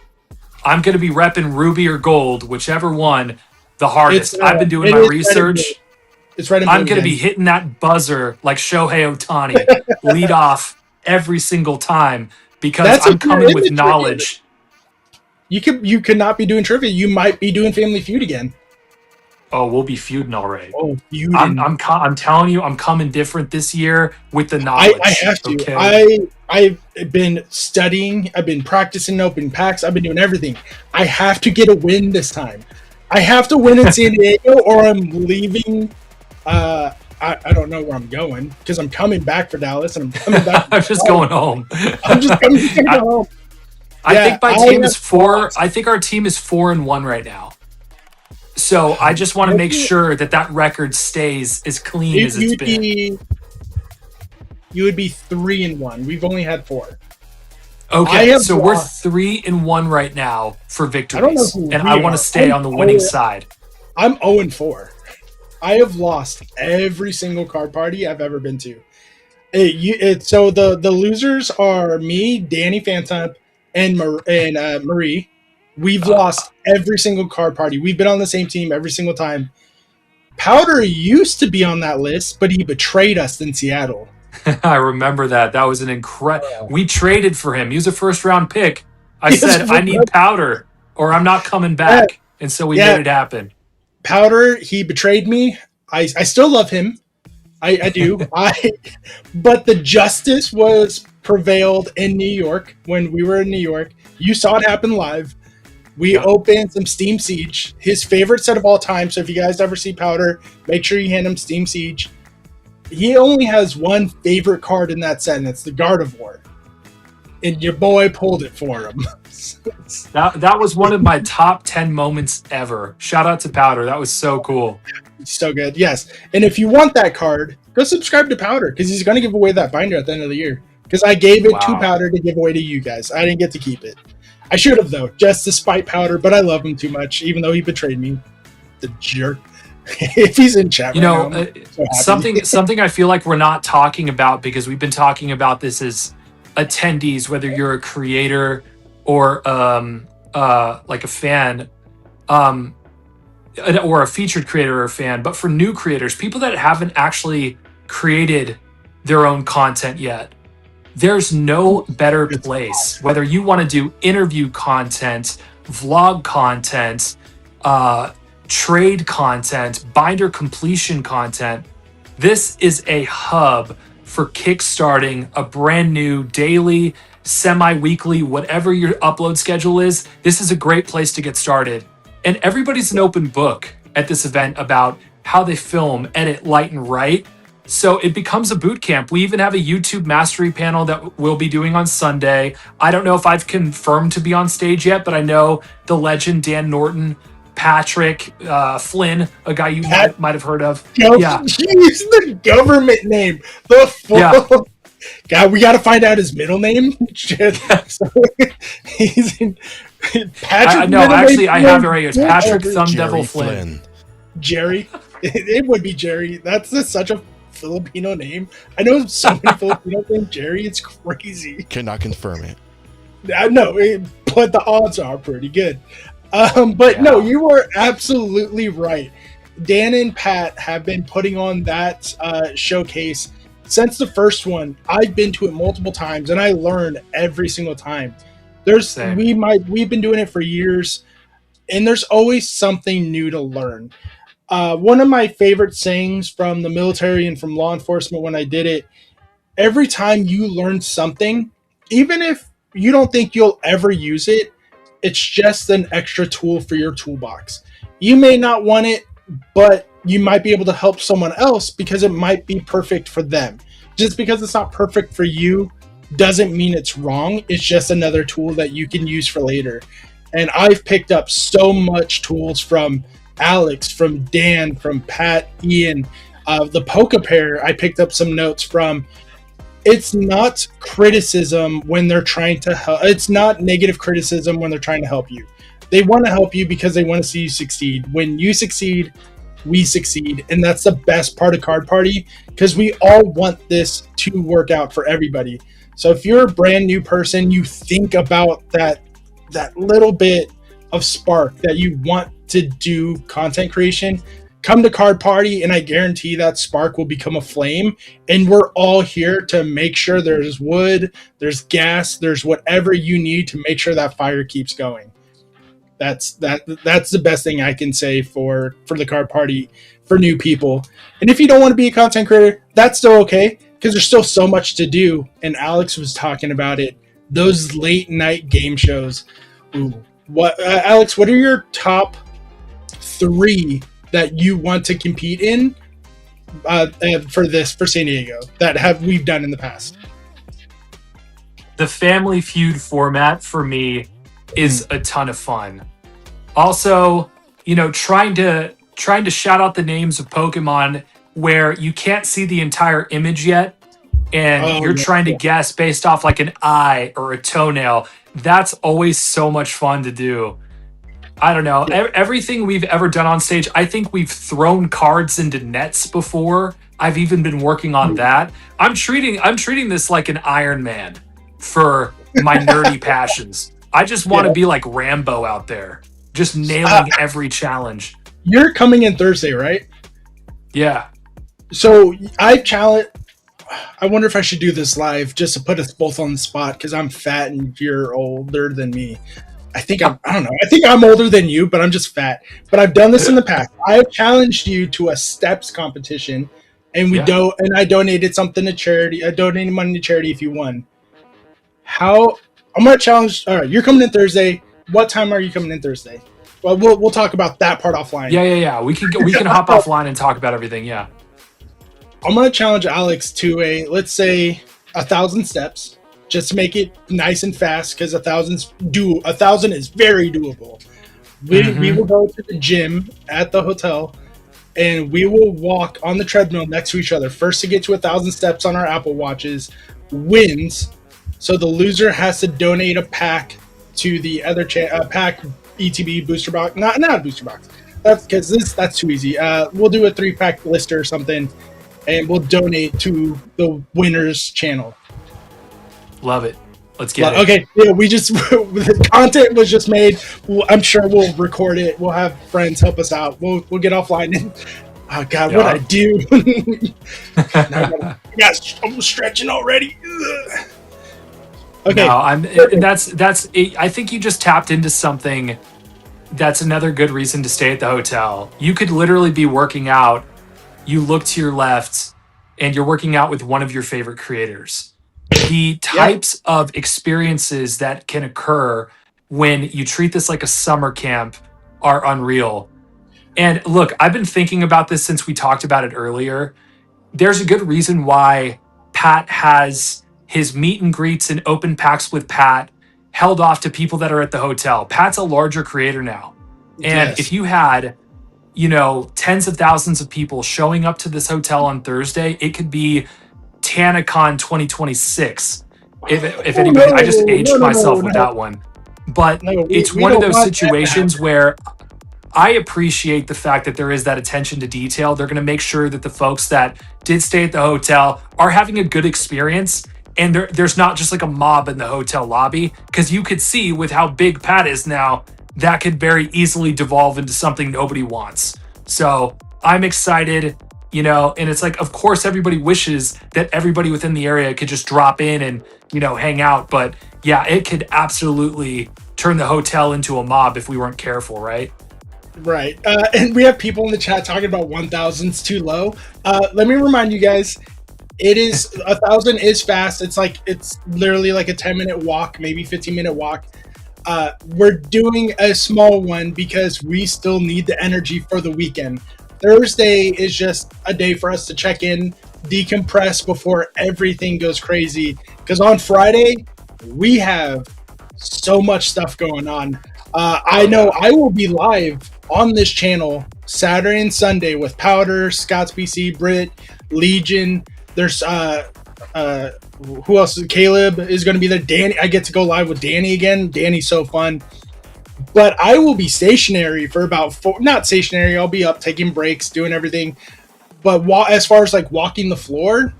I'm going to be repping Ruby or Gold, whichever one, the hardest. I've been doing my research. It's right. I'm going to be hitting that buzzer like Shohei Ohtani, lead off every single time, because I'm coming with knowledge. You could not be doing trivia. You might be doing Family Feud again. Oh, we'll be feuding all right. Oh, feuding. I'm telling you, I'm coming different this year with the I knowledge. have to. Okay. I've been studying. I've been practicing open packs. I've been doing everything. I have to get a win this time. I have to win in San Diego, or I'm leaving. I don't know where I'm going because I'm coming back for Dallas and I'm coming back. I'm just going home. I'm just coming to go home. I Yeah, think my I team is have 4. lost. I think our team is 4-1 right now. So I just want to make sure that record stays as clean as it's been. You would be 3-1. We've only had 4. I Okay, have so we're lost. 3-1 right now for victories, I don't know who and we I want are. to stay on the winning side. I'm 0-4. I have lost every single card party I've ever been to. So the losers are me, Danny Phantom, and Marie. We've lost every single card party. We've been on the same team every single time. Powder used to be on that list, but he betrayed us in Seattle. I remember that. That was an incredible. We traded for him. He was a first-round pick. I Yes, said, I need Powder, or I'm not coming back, and so we Yeah. made it happen. Powder, he betrayed me. I still love him. I do. But the justice was prevailed in New York when we were in New York. You saw it happen live. We opened some Steam Siege, his favorite set of all time. So if you guys ever see Powder, make sure you hand him Steam Siege. He only has one favorite card in that set, and it's the Gardevoir. And your boy pulled it for him. That was one of my top 10 moments ever. Shout out to Powder. That was so cool. So good, yes. And if you want that card, go subscribe to Powder because he's going to give away that binder at the end of the year. Because I gave it to Powder to give away to you guys. I didn't get to keep it. I should have though, just to spite Powder. But I love him too much, even though he betrayed me. The jerk. If he's in chat, You right know, now, so happy. something I feel like we're not talking about because we've been talking about this as attendees, whether you're a creator or like a fan, or a featured creator or a fan, but for new creators, people that haven't actually created their own content yet, there's no better place. Whether you want to do interview content, vlog content, trade content, binder completion content, this is a hub for kickstarting a brand new daily, semi-weekly, whatever your upload schedule is. This is a great place to get started. And everybody's an open book at this event about how they film, edit, light, and write. So it becomes a boot camp. We even have a YouTube mastery panel that we'll be doing on Sunday. I don't know if I've confirmed to be on stage yet, but I know the legend Dan Norton, Patrick, Flynn, a guy you might have heard of. Yeah. Use the government name. The full. God, we got to find out his middle name. So, he's in Patrick. No, actually, I have it right here. It's Patrick Thumb Devil Flynn. Jerry. It would be Jerry. That's such a Filipino name. I know so many Filipinos named Jerry. It's crazy. Cannot confirm it. No, but the odds are pretty good. But no, you were absolutely right. Dan and Pat have been putting on that showcase since the first one. I've been to it multiple times, and I learned every single time. We've been doing it for years, and there's always something new to learn. One of my favorite sayings from the military and from law enforcement when I did it, every time you learn something, even if you don't think you'll ever use it, it's just an extra tool for your toolbox. You may not want it, but you might be able to help someone else because it might be perfect for them. Just because it's not perfect for you doesn't mean it's wrong. It's just another tool that you can use for later. And I've picked up so much tools from Alex, from Dan, from Pat, Ian, the Poke Pair. I picked up some notes from. It's not criticism when they're trying to help. It's not negative criticism when they're trying to help you. They want to help you because they want to see you succeed. When you succeed, we succeed. And that's the best part of Card Party because we all want this to work out for everybody. So if you're a brand new person, you think about that little bit of spark that you want to do content creation, come to Card Party, and I guarantee that spark will become a flame. And we're all here to make sure there's wood, there's gas, there's whatever you need to make sure that fire keeps going. That's the best thing I can say for the card party for new people. And if you don't want to be a content creator, that's still okay because there's still so much to do. And Alex was talking about it. Those late night game shows. Ooh, Alex? What are your top 3 that you want to compete in for San Diego that we've done in the past? The Family Feud format for me is a ton of fun. Also, trying to shout out the names of Pokemon where you can't see the entire image yet, and you're trying to guess based off like an eye or a toenail. That's always so much fun to do. I don't know. Everything we've ever done on stage, I think we've thrown cards into nets before. I've even been working on that. I'm treating this like an Iron Man for my nerdy passions. I just want to be like Rambo out there, just nailing every challenge. You're coming in Thursday, right? Yeah. So I wonder if I should do this live just to put us both on the spot because I'm fat and you're older than me. I don't know. I think I'm older than you, but I'm just fat. But I've done this in the past. I have challenged you to a steps competition, and I donated something to charity. I donated money to charity if you won. I'm gonna challenge. All right, you're coming in Thursday. What time are you coming in Thursday? Well, we'll talk about that part offline. Yeah. We can hop offline and talk about everything. Yeah. I'm gonna challenge Alex to let's say 1,000 steps. Just to make it nice and fast, because 1,000 is very doable. We will go to the gym at the hotel, and we will walk on the treadmill next to each other. First to get to 1,000 steps on our Apple Watches wins. So the loser has to donate a pack to the other pack ETB booster box. Not a booster box. That's because that's too easy. We'll do a 3-pack blister or something, and we'll donate to the winner's channel. Love it. Let's get it. Okay, yeah, the content was just made. I'm sure we'll record it. We'll have friends help us out. We'll get offline. And, oh God, what I do? I'm stretching already. Okay, I think you just tapped into something. That's another good reason to stay at the hotel. You could literally be working out. You look to your left, and you're working out with one of your favorite creators. The types of experiences that can occur when you treat this like a summer camp are unreal. And look, I've been thinking about this since we talked about it earlier. There's a good reason why Pat has his meet and greets and open packs with Pat held off to people that are at the hotel. Pat's a larger creator now. And if you had, tens of thousands of people showing up to this hotel on Thursday, it could be TanaCon 2026. If anybody, I just aged myself with that one. But it's one of those situations where I appreciate the fact that there is that attention to detail. They're going to make sure that the folks that did stay at the hotel are having a good experience. And there's not just like a mob in the hotel lobby, because you could see with how big Pat is now, that could very easily devolve into something nobody wants. So I'm excited. And it's like, of course, everybody wishes that everybody within the area could just drop in and, hang out. But yeah, it could absolutely turn the hotel into a mob if we weren't careful, right? Right. And we have people in the chat talking about 1,000's too low. Let me remind you guys, 1,000 is fast. It's literally like a 10-minute walk, maybe 15-minute walk. We're doing a small one because we still need the energy for the weekend. Thursday is just a day for us to check in, decompress before everything goes crazy. Because on Friday, we have so much stuff going on. I know I will be live on this channel Saturday and Sunday with Powder, Scott's PC, Brit, Legion. There's who else? Caleb is going to be there. Danny, I get to go live with Danny again. Danny's so fun. But I will be stationary for about not stationary. I'll be up taking breaks, doing everything. But as far as like walking the floor,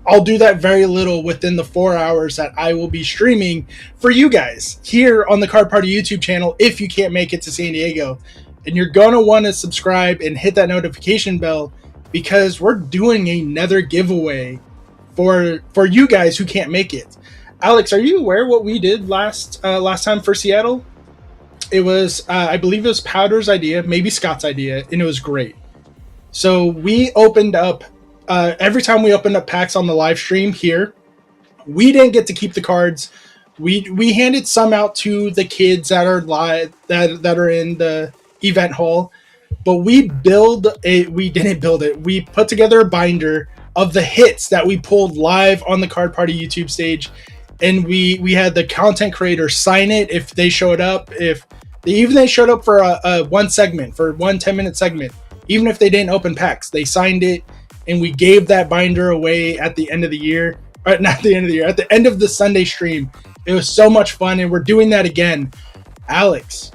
I'll do that very little within the 4 hours that I will be streaming for you guys here on the Card Party YouTube channel. If you can't make it to San Diego, and you're going to want to subscribe and hit that notification bell, because we're doing another giveaway for you guys who can't make it. Alex, are you aware what we did last time for Seattle? It was, I believe it was Powder's idea, maybe Scott's idea, and it was great. So we opened up, every time we opened up packs on the live stream here, we didn't get to keep the cards. We handed some out to the kids that are live, that are in the event hall, but we didn't build it. We put together a binder of the hits that we pulled live on the Card Party YouTube stage, and we had the content creators sign it if they showed up. If they showed up for a one segment, for 1 10-minute segment, even if they didn't open packs, they signed it, and we gave that binder away at the end of the year. Not the end of the year, at the end of the Sunday stream. It was so much fun, and we're doing that again. Alex,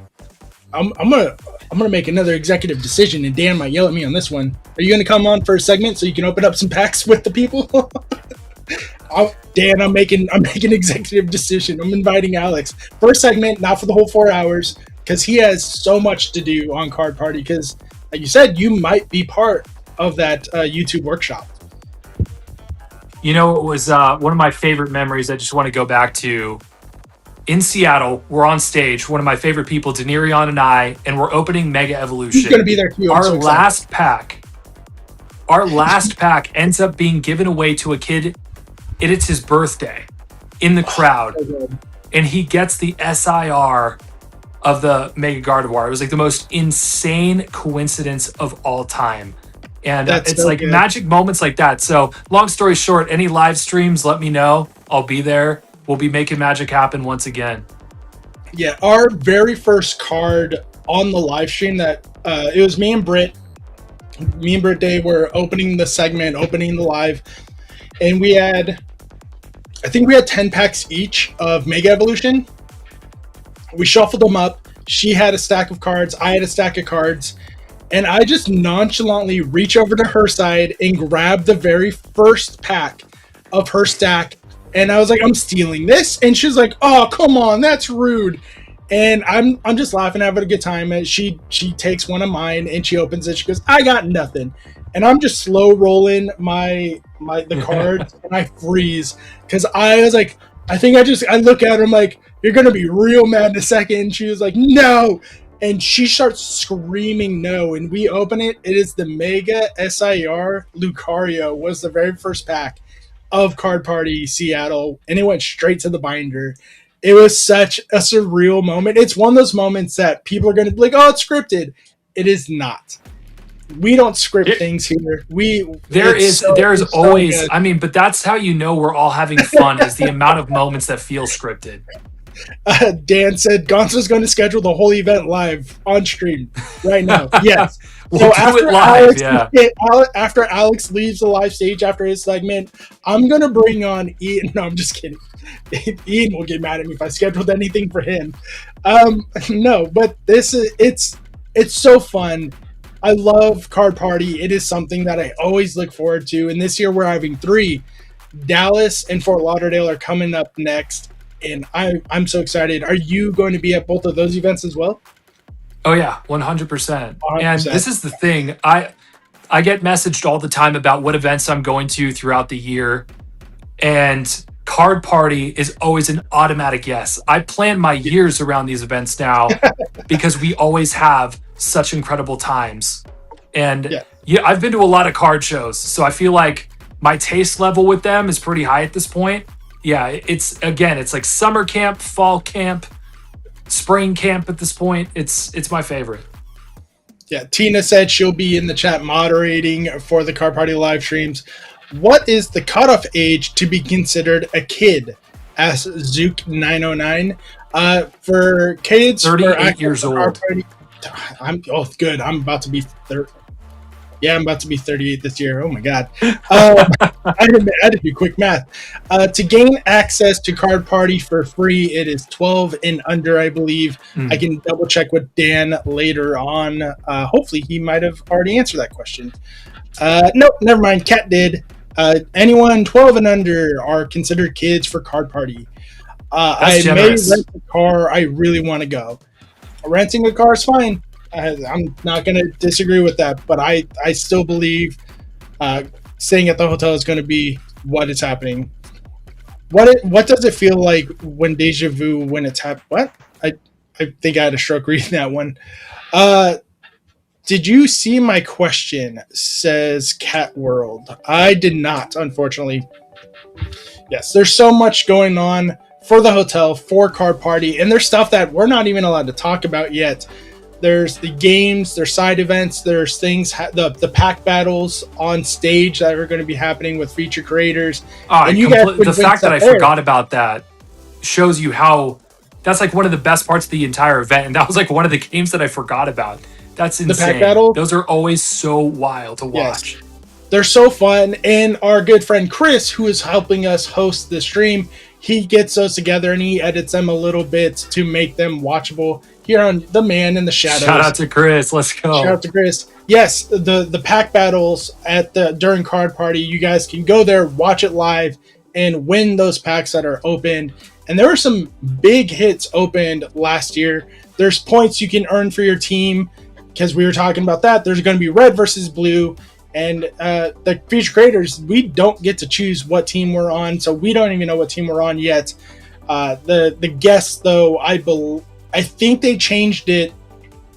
I'm gonna make another executive decision, and Dan might yell at me on this one. Are you gonna come on for a segment so you can open up some packs with the people? Dan, I'm making executive decision. I'm inviting Alex for a segment, not for the whole 4 hours, because he has so much to do on Card Party. Because, like you said, you might be part of that YouTube workshop. You know, it was one of my favorite memories. I just want to go back to in Seattle. We're on stage. One of my favorite people, Denirion and I, and we're opening Mega Evolution. He's going to be there too. Our last pack ends up being given away to a kid. It's his birthday in the crowd, and he gets the SIR of the Mega Gardevoir. It was like the most insane coincidence of all time. And it's so like good. Magic moments like that. So long story short, any live streams, let me know. I'll be there. We'll be making magic happen once again. Yeah, our very first card on the live stream that it was me and Britt Day were opening the segment, opening the live, and I think we had 10 packs each of Mega Evolution. We shuffled them up. She had a stack of cards. I had a stack of cards. And I just nonchalantly reach over to her side and grab the very first pack of her stack. And I was like, I'm stealing this. And she's like, oh, come on, that's rude. And I'm just laughing, having a good time. And she takes one of mine and she opens it. She goes, I got nothing. And I'm just slow rolling the cards and I freeze. Because I was like, I look at her, I'm like, you're going to be real mad in a second. And she was like, no. And she starts screaming no, and we open it. It is the Mega SIR Lucario was the very first pack of Card Party Seattle, and it went straight to the binder. It was such a surreal moment. It's one of those moments that people are going to be like, oh, it's scripted. It is not. We don't script things here. There's always, so I mean, but that's how you know we're all having fun is the amount of moments that feel scripted. Dan said Gonzo's going to schedule the whole event live on stream right now. Yes. We'll do it live, after Alex leaves the live stage after his segment, I'm going to bring on Ian. No, I'm just kidding. Ian will get mad at me if I scheduled anything for him. No, but it's so fun. I love Card Party. It is something that I always look forward to. And this year we're having 3. Dallas and Fort Lauderdale are coming up next. And I'm so excited. Are you going to be at both of those events as well? Oh yeah, 100%. And this is the thing. I get messaged all the time about what events I'm going to throughout the year. And Card Party is always an automatic yes. I plan my years around these events now because we always have such incredible times. And yeah, I've been to a lot of card shows, so I feel like my taste level with them is pretty high at this point. Yeah, it's like summer camp, fall camp, spring camp at this point. It's my favorite. Yeah, Tina said she'll be in the chat moderating for the Card Party live streams. What is the cutoff age to be considered a kid? Asked Zook909. For kids, 38 years old. Party, good. I'm about to be 30. Yeah, I'm about to be 38 this year. Oh my God. I had to do quick math. To gain access to Card Party for free, it is 12 and under, I believe. I can double check with Dan later on. Hopefully he might have already answered that question. Nope, never mind. Kat did. Anyone 12 and under are considered kids for Card Party. I generous. May rent a car. I really want to go. Renting a car is fine. I'm not going to disagree with that, but I still believe staying at the hotel is going to be what is happening. What does it feel like when deja vu when it's happened? What? I think I had a stroke reading that one. Did you see my question? Says Cat World. I did not, unfortunately. Yes, there's so much going on for the hotel, for Card Party, and there's stuff that we're not even allowed to talk about yet. There's the games, there's side events, there's things, the pack battles on stage that are going to be happening with feature creators. And the fact that I forgot about that shows you how that's like one of the best parts of the entire event, and that was like one of the games that I forgot about. That's insane. The pack battle? Those are always so wild to watch. Yes. They're so fun, and our good friend Chris, who is helping us host the stream, he gets those together and he edits them a little bit to make them watchable here on The Man in the Shadows. Shout out to Chris. Let's go. Shout out to Chris. Yes, the pack battles during Card Party, you guys can go there, watch it live, and win those packs that are opened. And there were some big hits opened last year. There's points you can earn for your team, because we were talking about that. There's going to be red versus blue. And the feature creators, we don't get to choose what team we're on, so we don't even know what team we're on yet. The guests, though, I think they changed it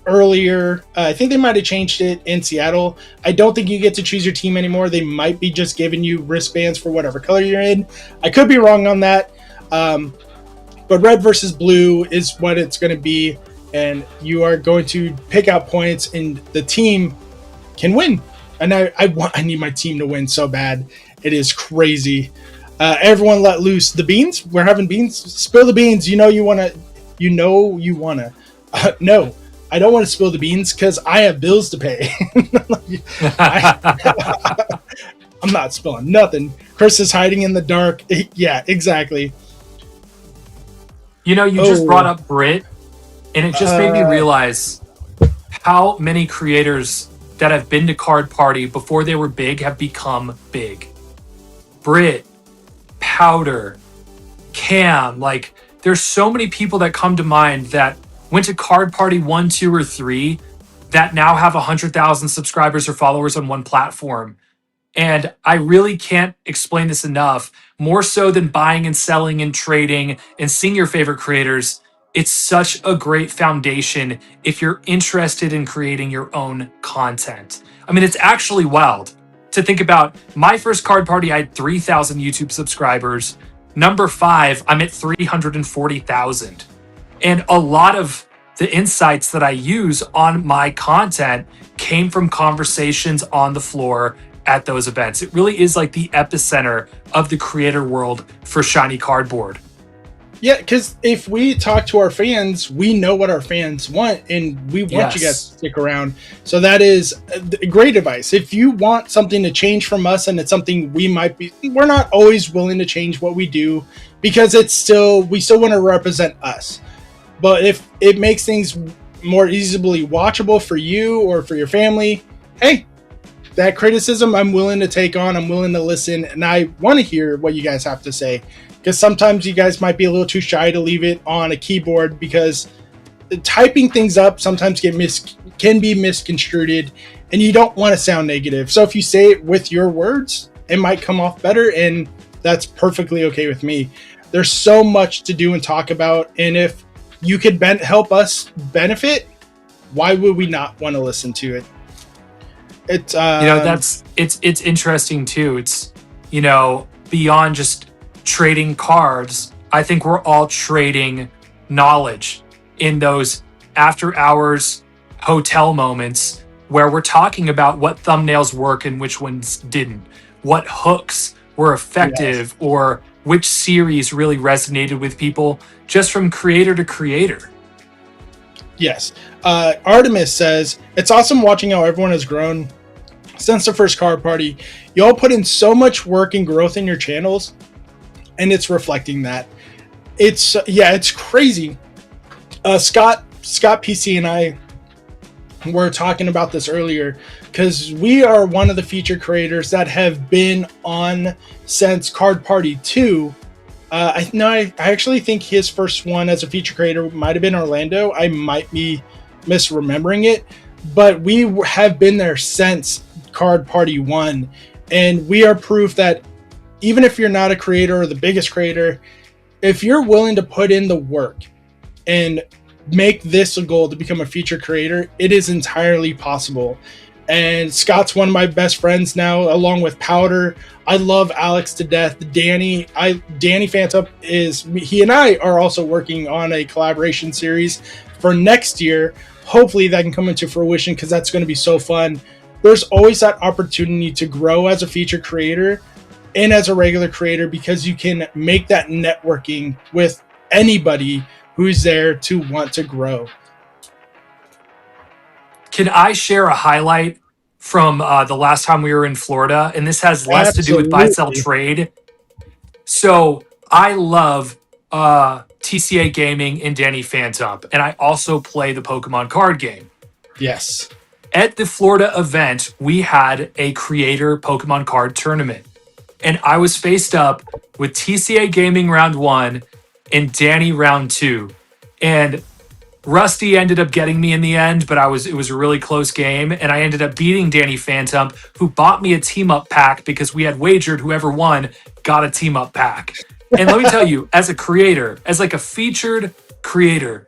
earlier. I think they might have changed it in Seattle. I don't think you get to choose your team anymore. They might be just giving you wristbands for whatever color you're in. I could be wrong on that. But red versus blue is what it's going to be, and you are going to pick out points, and the team can win. And I need my team to win so bad. It is crazy. Everyone let loose. The beans? We're having beans? Spill the beans. You want to. No, I don't want to spill the beans because I have bills to pay. I'm not spilling nothing. Chris is hiding in the dark. Yeah, exactly. You just brought up Brit, and it just made me realize how many creators that have been to Card Party before they were big have become big. Brit, Powder, Cam, like there's so many people that come to mind that went to Card Party 1, 2, or 3 that now have 100,000 subscribers or followers on one platform. And I really can't explain this enough. More so than buying and selling and trading and seeing your favorite creators, it's such a great foundation if you're interested in creating your own content. I mean, it's actually wild to think about. My first Card Party, I had 3,000 YouTube subscribers. Number 5, I'm at 340,000. And a lot of the insights that I use on my content came from conversations on the floor at those events. It really is like the epicenter of the creator world for Shiny Cardboard. Yeah, because if we talk to our fans, we know what our fans want, and we want you guys to stick around. So that is a great advice. If you want something to change from us, and it's something we're not always willing to change what we do, because we still want to represent us. But if it makes things more easily watchable for you or for your family, hey, that criticism I'm willing to take on. I'm willing to listen, and I want to hear what you guys have to say. Because sometimes you guys might be a little too shy to leave it on a keyboard, because typing things up sometimes can be misconstrued, and you don't want to sound negative. So if you say it with your words, it might come off better, and that's perfectly okay with me. There's so much to do and talk about, and if you could help us benefit, why would we not want to listen to it? It's it's interesting too. It's beyond just trading cards. I think we're all trading knowledge in those after hours hotel moments where we're talking about what thumbnails work and which ones didn't, what hooks were effective, or which series really resonated with people, just from creator to creator. Yes. Artemis says, it's awesome watching how everyone has grown since the first Card Party. You all put in so much work and growth in your channels, and it's reflecting that. It's crazy. Scott PC and I were talking about this earlier, because we are one of the feature creators that have been on since Card Party 2. I actually think his first one as a feature creator might have been Orlando. I might be misremembering it, but we have been there since Card Party 1, and we are proof that even if you're not a creator or the biggest creator, if you're willing to put in the work and make this a goal to become a feature creator, it is entirely possible. And Scott's one of my best friends now, along with Powder. I love Alex to death. Danny Phantom he and I are also working on a collaboration series for next year. Hopefully that can come into fruition, because that's going to be so fun. There's always that opportunity to grow as a feature creator and as a regular creator, because you can make that networking with anybody who's there to want to grow. Can I share a highlight from the last time we were in Florida? And this has less to do with buy, sell, trade. So I love TCA Gaming and Danny Phantom, and I also play the Pokemon card game. Yes. At the Florida event, we had a creator Pokemon card tournament, and I was faced up with TCA Gaming round 1 and Danny round 2. And Rusty ended up getting me in the end, but it was a really close game, and I ended up beating Danny Phantom, who bought me a team up pack because we had wagered whoever won got a team up pack. And let me tell you, as a creator, as like a featured creator,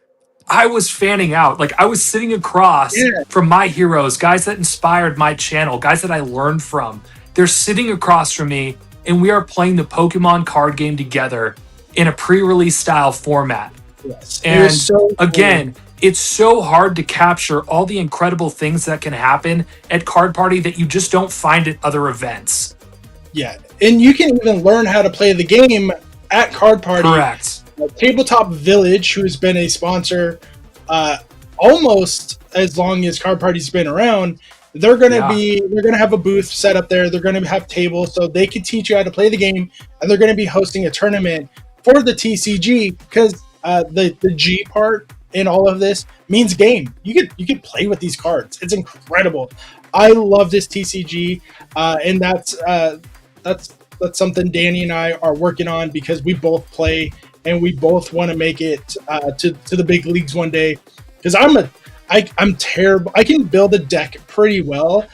I was fanning out. Like, I was sitting across from my heroes, guys that inspired my channel, guys that I learned from. They're sitting across from me, and we are playing the Pokemon card game together in a pre-release style format. Yes. And again, it's so hard to capture all the incredible things that can happen at Card Party that you just don't find at other events. Yeah, and you can even learn how to play the game at Card Party. Correct. Tabletop Village, who's been a sponsor almost as long as Card Party's been around, they're gonna have a booth set up there. They're gonna have tables so they can teach you how to play the game, and they're gonna be hosting a tournament for the TCG, because the G part in all of this means game. You could play with these cards. It's incredible. I love this TCG, and that's something Danny and I are working on, because we both play and we both want to make it to the big leagues one day. Because I'm terrible. I can build a deck pretty well.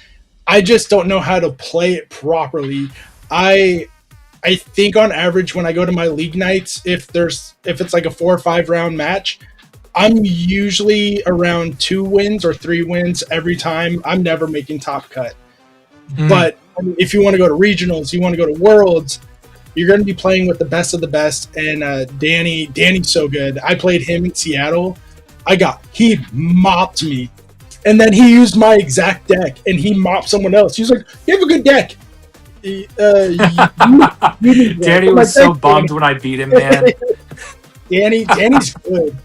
I just don't know how to play it properly. I think on average, when I go to my league nights, if it's like a 4 or 5 round match, I'm usually around 2 wins or 3 wins every time. I'm never making top cut. But if you want to go to regionals, you want to go to worlds, you're going to be playing with the best of the best. And Danny's so good. I played him in Seattle. He mopped me. And then he used my exact deck, and he mopped someone else. He's like, "You have a good deck." Danny was so bummed when I beat him, man. Danny's good.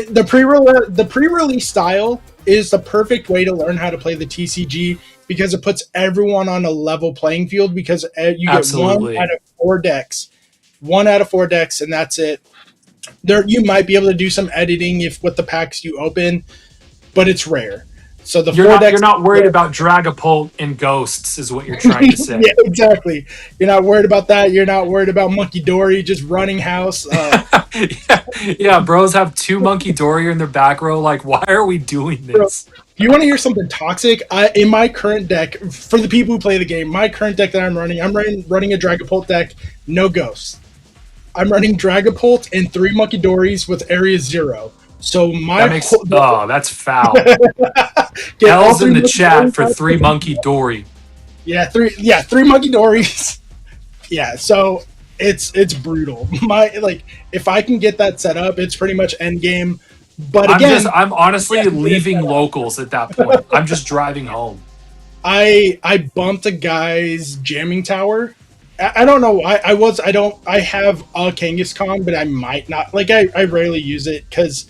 The pre-release style is the perfect way to learn how to play the TCG, because it puts everyone on a level playing field, because you get Absolutely. 1 out of 4 decks. 1 out of 4 decks, and that's it. You might be able to do some editing with the packs you open, but it's rare. So you're not worried about Dragapult and Ghosts, is what you're trying to say. Yeah, exactly. You're not worried about that. You're not worried about Monkey Dory just running house. Yeah, bros have 2 Monkey Dory in their back row. Like, why are we doing this? Bro, you want to hear something toxic? In my current deck, for the people who play the game, my current deck that I'm running a Dragapult deck, no ghosts. I'm running Dragapult and 3 Monkey Dories with Area 0. So that's foul. L's in the chat for 3 Monkey Dory. Yeah, 3 Monkey Dories. Yeah, so it's brutal. If I can get that set up, it's pretty much end game. But again, I'm honestly leaving locals at that point. I'm just driving home. I bumped a guy's jamming tower. I don't know. I have a Kangaskhan, but I might not. I rarely use it because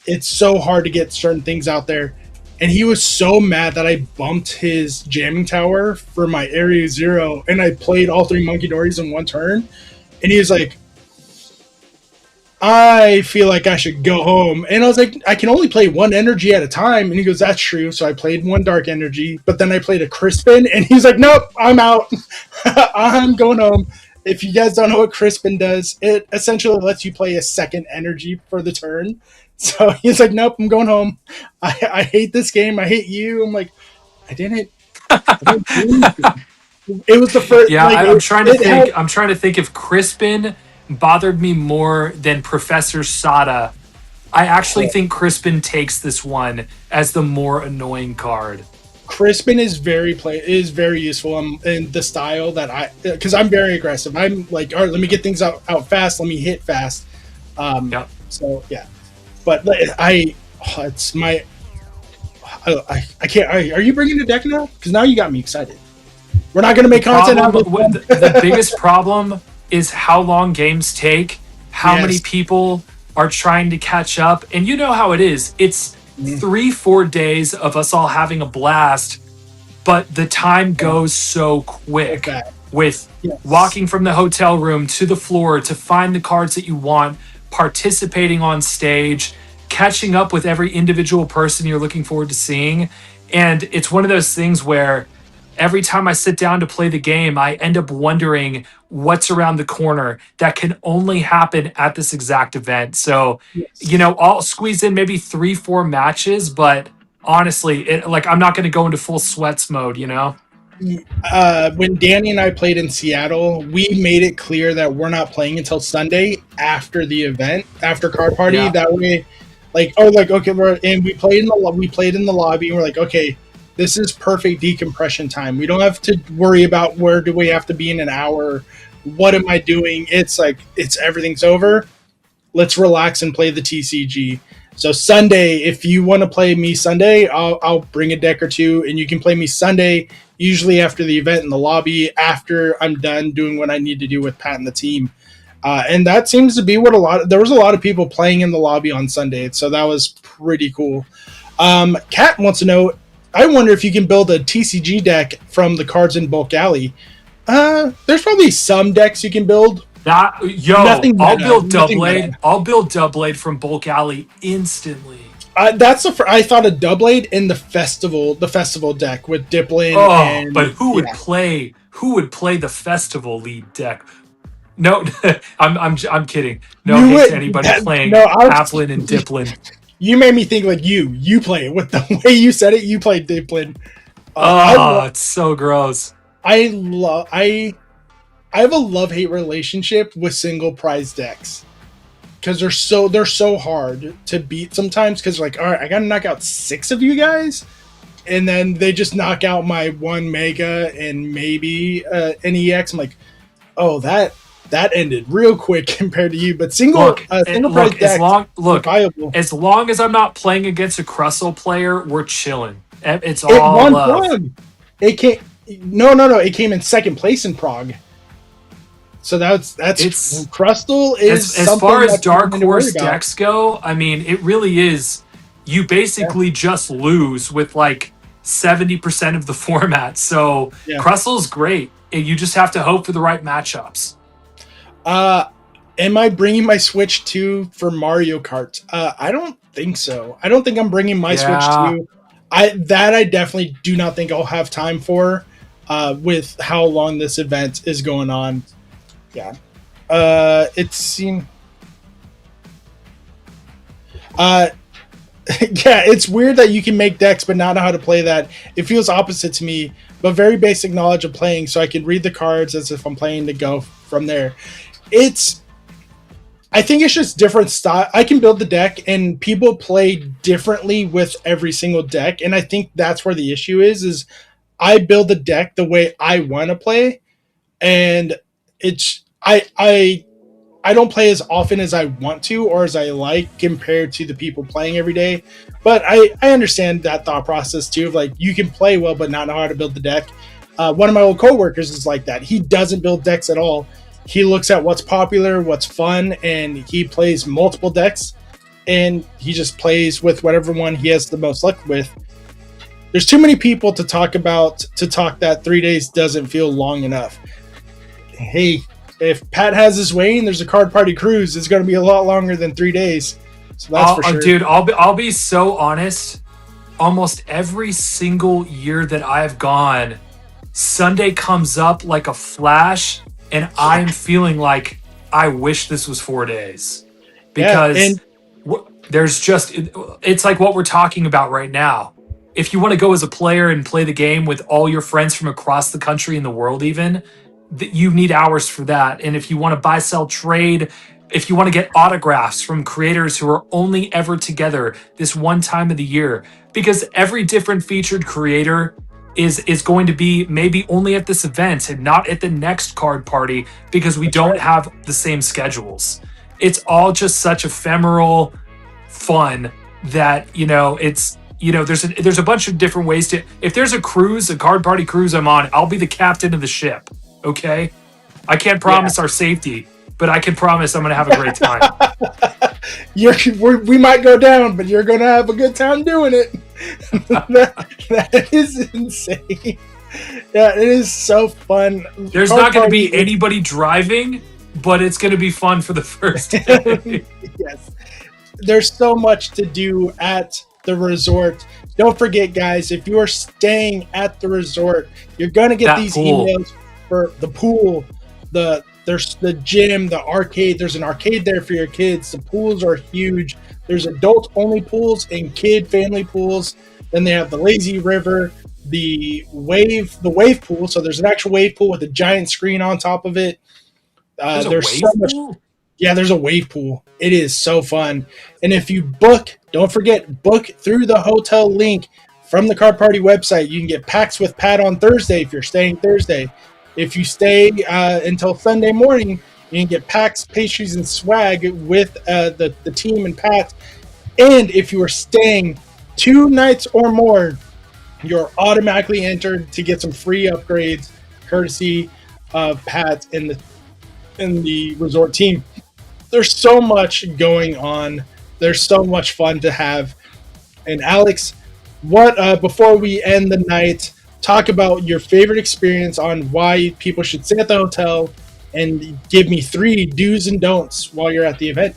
it's so hard to get certain things out there. And he was so mad that I bumped his jamming tower for my Area 0, and I played all 3 Monkey Dories in one turn. And he was like, I feel like I should go home. And I was like, I can only play 1 energy at a time. And he goes, that's true. So I played 1 dark energy, but then I played a Crispin, and he's like, nope, I'm out. I'm going home. If you guys don't know what Crispin does, it essentially lets you play a second energy for the turn. So he's like, nope, I'm going home. I hate this game. I hate you. I'm like, I didn't do anything. It was the first. Yeah, I'm trying to think. I'm trying to think if Crispin bothered me more than Professor Sada. I actually think Crispin takes this one as the more annoying card. Crispin is very useful in the style that because I'm very aggressive. I'm like, all right, let me get things out fast. Let me hit fast. Yep. So yeah, but it's my I can't. Are you bringing the deck now? Because now you got me excited. We're not going to make content out of The biggest problem is how long games take, how many people are trying to catch up, and you know how it is. It's 3-4 days of us all having a blast, but the time goes so quick with walking from the hotel room to the floor to find the cards that you want, participating on stage, catching up with every individual person you're looking forward to seeing. And it's one of those things where every time I sit down to play the game, I end up wondering what's around the corner that can only happen at this exact event. So, I'll squeeze in maybe 3-4 matches, but honestly, I'm not going to go into full sweats mode, When Danny and I played in Seattle, we made it clear that we're not playing until Sunday after the event, after Card Party. Yeah. That way, okay, and we played in the lobby, and we're like, okay, this is perfect decompression time. We don't have to worry about where do we have to be in an hour. What am I doing? It's like everything's over. Let's relax and play the TCG. So Sunday, if you want to play me Sunday, I'll bring a deck or two, and you can play me Sunday. Usually after the event in the lobby, after I'm done doing what I need to do with Pat and the team. And that seems to be there was a lot of people playing in the lobby on Sunday, so that was pretty cool. Kat wants to know, I wonder if you can build a TCG deck from the cards in Bulk Alley. There's probably some decks you can build. I'll build Doubleblade. I'll build Doubleblade from Bulk Alley instantly. I thought of Doubleblade in the festival deck with Diplin. But who would play the festival lead deck? No, I'm kidding. No hate to anybody playing Applin and Diplin. You made me think like you play it with the way you said it. You played Diplin. It's so gross. I have a love-hate relationship with single prize decks because they're so hard to beat sometimes. Because all right, I gotta knock out 6 of you guys, and then they just knock out my 1 Mega and maybe an EX. I'm like, oh, that ended real quick compared to you. But single prize decks viable. As long as I'm not playing against a Crustle player, we're chilling. It's all love. Prague. It came It came in second place in Prague. So that's Crustle is as far as Dark Horse decks go. I mean, it really is. You basically just lose with 70% of the format. So Crustle's great. You just have to hope for the right matchups. Am I bringing my Switch 2 for Mario Kart? I don't think so. I don't think I'm bringing my Switch 2. I definitely do not think I'll have time for with how long this event is going on. Yeah. It seemed... it's weird that you can make decks but not know how to play that. It feels opposite to me, but very basic knowledge of playing, so I can read the cards as if I'm playing to go from there. I think it's just different style. I can build the deck, and people play differently with every single deck, and I think that's where the issue is I build the deck the way I want to play, and I don't play as often as I want to or as I like compared to the people playing every day. But I understand that thought process too of you can play well but not know how to build the deck. One of my old coworkers is like that. He doesn't build decks at all. He looks at what's popular, what's fun, and he plays multiple decks, and he just plays with whatever one he has the most luck with. There's too many people to talk that 3 days doesn't feel long enough. Hey, if Pat has his way and there's a Card Party cruise, it's going to be a lot longer than 3 days. So that's for sure. Dude, I'll be so honest. Almost every single year that I've gone, Sunday comes up like a flash, and I'm feeling like I wish this was 4 days. Because there's it's like what we're talking about right now. If you want to go as a player and play the game with all your friends from across the country and the world even, you need hours for that. And if you want to buy, sell, trade, if you want to get autographs from creators who are only ever together this one time of the year, because every different featured creator is going to be maybe only at this event and not at the next card party because we don't have the same schedules. It's all just such ephemeral fun that, it's, there's a bunch of different ways to, if there's a cruise, a card party cruise I'm on, I'll be the captain of the ship. Okay. I can't promise our safety, but I can promise I'm going to have a great time. We might go down, but you're going to have a good time doing it. that is insane. Yeah, it is so fun. There's not going to be anybody driving, but it's going to be fun for the first day. Yes. There's so much to do at the resort. Don't forget, guys, if you are staying at the resort, you're going to get That these pool. emails for the pool, there's the gym, the arcade. There's an arcade there for your kids. The pools are huge. There's adult-only pools and kid-family pools. Then they have the lazy river, the wave pool. So there's an actual wave pool with a giant screen on top of it. There's a There's wave so much. pool? Yeah, there's a wave pool. It is so fun. And if you book, don't forget, book through the hotel link from the Card Party website. You can get packs with Pat on Thursday if you're staying Thursday. If you stay until Sunday morning, you can get packs, pastries, and swag with the team and Pat. And if you are staying 2 nights or more, you're automatically entered to get some free upgrades courtesy of Pat and the resort team. There's so much going on. There's so much fun to have. And Alex, what before we end the night, talk about your favorite experience on why people should stay at the hotel, and give me 3 do's and don'ts while you're at the event.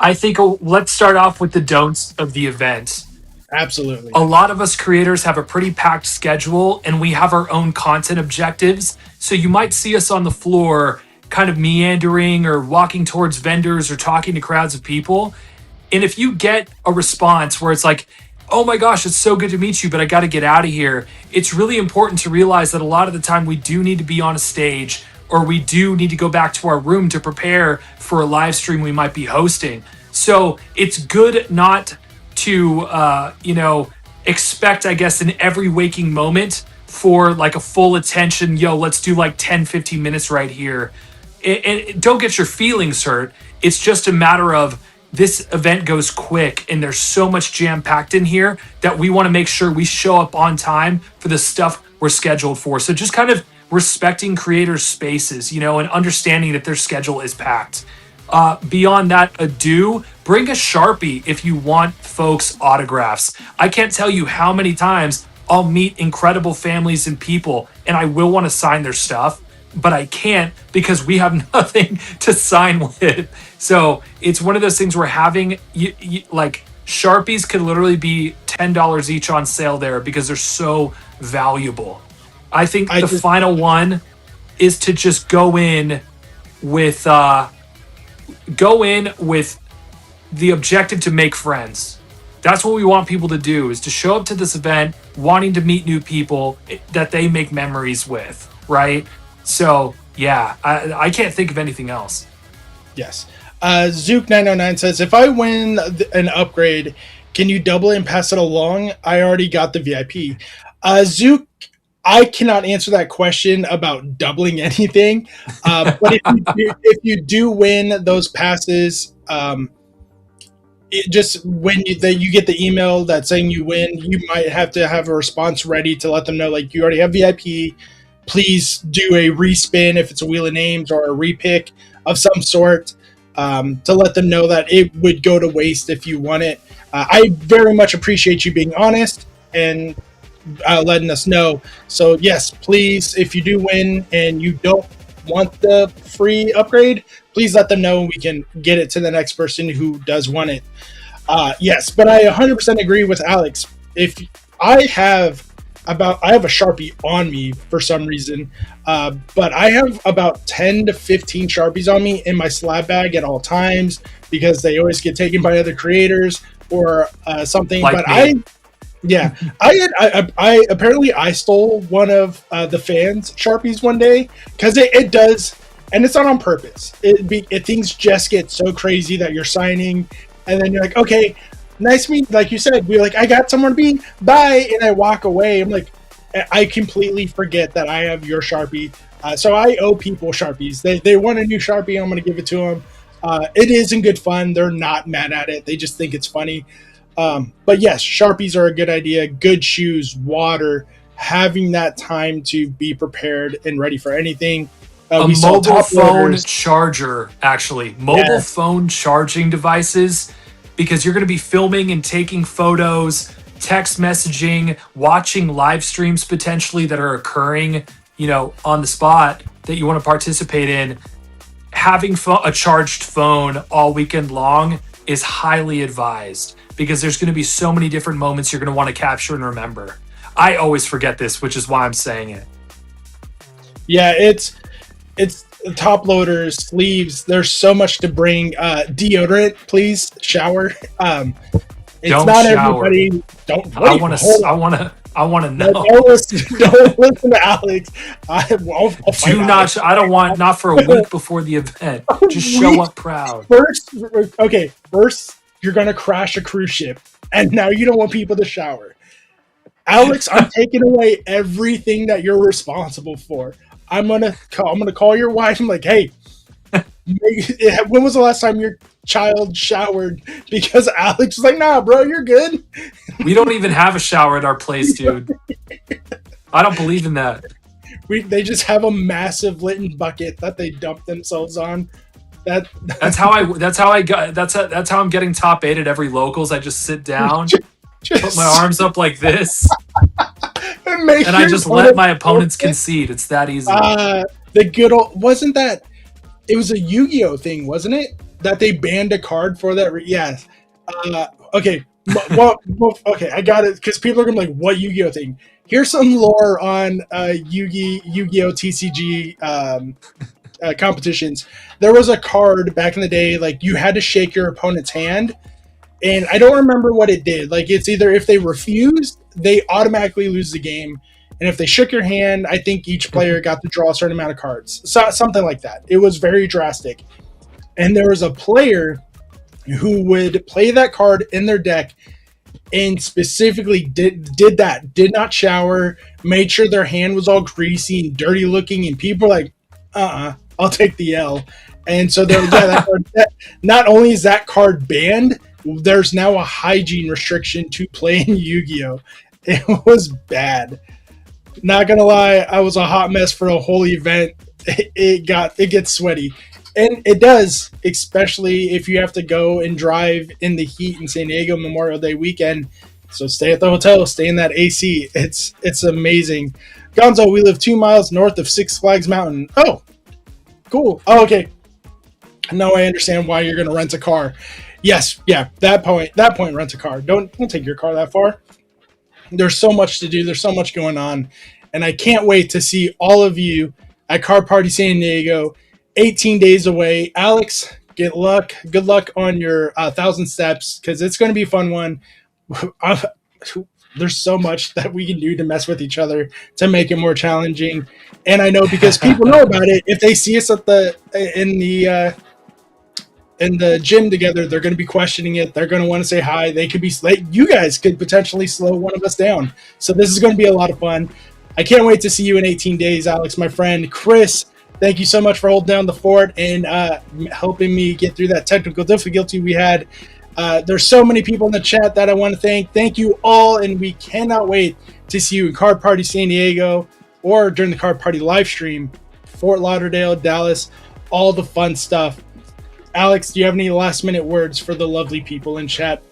I think let's start off with the don'ts of the event. Absolutely. A lot of us creators have a pretty packed schedule and we have our own content objectives. So you might see us on the floor kind of meandering or walking towards vendors or talking to crowds of people. And if you get a response where it's like, oh my gosh, it's so good to meet you, but I got to get out of here, it's really important to realize that a lot of the time we do need to be on a stage, or we do need to go back to our room to prepare for a live stream we might be hosting. So it's good not to, expect, I guess, in every waking moment for like a full attention, let's do like 10, 15 minutes right here. And don't get your feelings hurt. It's just a matter of this event goes quick and there's so much jam packed in here that we want to make sure we show up on time for the stuff we're scheduled for. So just kind of respecting creators' spaces, and understanding that their schedule is packed. Beyond that, bring a Sharpie if you want folks' autographs. I can't tell you how many times I'll meet incredible families and people and I will want to sign their stuff, but I can't because we have nothing to sign with. So it's one of those things where having like Sharpies could literally be $10 each on sale there because they're so valuable. I think the final one is to just go in with the objective to make friends. That's what we want people to do, is to show up to this event wanting to meet new people that they make memories with, right? So, yeah, I can't think of anything else. Yes. Zook909 says, if I win an upgrade, can you double it and pass it along? I already got the VIP. Zook, I cannot answer that question about doubling anything. But if you do win those passes, just when you get the email that's saying you win, you might have to have a response ready to let them know, like, you already have VIP. Please do a respin if it's a Wheel of Names or a repick of some sort, to let them know that it would go to waste if you won it. I very much appreciate you being honest and letting us know. So yes, please, if you do win and you don't want the free upgrade, please let them know and we can get it to the next person who does want it. Yes, but I 100% agree with Alex. If I have a Sharpie on me for some reason, but I have about 10 to 15 Sharpies on me in my slab bag at all times because they always get taken by other creators or something. Like but me. I apparently I stole one of the fans' Sharpies one day because it does and it's not on purpose. Things just get so crazy that you're signing, and then you're like, okay, nice meet. Like you said, we're like, I got somewhere to be. Bye, and I walk away. I'm like, I completely forget that I have your Sharpie. So I owe people Sharpies. They want a new Sharpie. I'm going to give it to them. It is in good fun. They're not mad at it. They just think it's funny. But yes, Sharpies are a good idea. Good shoes, water, having that time to be prepared and ready for anything. A mobile phone charger, actually. Mobile phone charging devices, because you're going to be filming and taking photos, text messaging, watching live streams potentially that are occurring, on the spot that you want to participate in. Having a charged phone all weekend long is highly advised, because there's going to be so many different moments you're going to want to capture and remember. I always forget this, which is why I'm saying it. Yeah, it's top loaders, sleeves. There's so much to bring. Deodorant, please. Shower. It's don't not shower. Everybody. Don't. I want to know. Don't listen to Alex. I don't want, not for a week before the event. Just show up proud. First, you're gonna crash a cruise ship, and now you don't want people to shower. Alex, I'm taking away everything that you're responsible for. I'm gonna call your wife. I'm like, hey, when was the last time your child showered? Because Alex was like, nah, bro, you're good. We don't even have a shower at our place, dude. I don't believe in that. They just have a massive Litten bucket that they dump themselves on. That's how I'm getting top 8 at every locals. I just sit down, put my arms up like this, and I just let my opponents concede. It's that easy. The good old, wasn't that? It was a Yu-Gi-Oh thing, wasn't it? That they banned a card for that. Yes. Okay. Well, okay. I got it, because people are gonna be like, "What Yu-Gi-Oh thing?" Here's some lore on Yu-Gi-Oh TCG competitions. There was a card back in the day, like you had to shake your opponent's hand, and I don't remember what it did. Like, it's either if they refused, they automatically lose the game, and if they shook your hand, I think each player got to draw a certain amount of cards. So something like that. It was very drastic. And there was a player who would play that card in their deck and specifically did not shower, made sure their hand was all greasy and dirty looking, and people were like, I'll take the L. And so not only is that card banned, there's now a hygiene restriction to play in Yu-Gi-Oh! It was bad. Not gonna lie, I was a hot mess for a whole event. It gets sweaty. And it does, especially if you have to go and drive in the heat in San Diego Memorial Day weekend. So stay at the hotel, stay in that AC. It's amazing. Gonzo, we live 2 miles north of Six Flags Mountain. Oh, cool. Oh, okay. Now I understand why you're going to rent a car. Yes, yeah, that point, rent a car. Don't take your car that far. There's so much to do. There's so much going on. And I can't wait to see all of you at Card Party San Diego. 18 days away. Alex, good luck on your 1,000 steps, because it's going to be a fun one. There's so much that we can do to mess with each other to make it more challenging. And I know, because people know about it, if they see us in the gym together, they're going to be questioning it. They're going to want to say hi. They could be you guys could potentially slow one of us down. So this is going to be a lot of fun. I can't wait to see you in 18 days, Alex, my friend. Chris, thank you so much for holding down the fort and helping me get through that technical difficulty we had. There's so many people in the chat that I want to thank. Thank you all, and we cannot wait to see you in Card Party San Diego or during the Card Party live stream, Fort Lauderdale, Dallas, all the fun stuff. Alex, do you have any last-minute words for the lovely people in chat?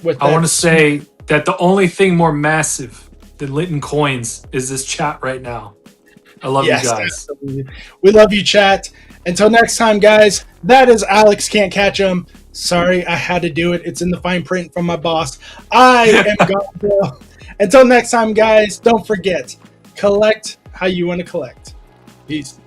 I want to say that the only thing more massive than Litten coins is this chat right now. I love you guys. Absolutely. We love you, chat. Until next time, guys, that is Alex Can't Catch 'em. Sorry, I had to do it. It's in the fine print from my boss. I am Gonzo. Until next time, guys, don't forget, collect how you want to collect. Peace.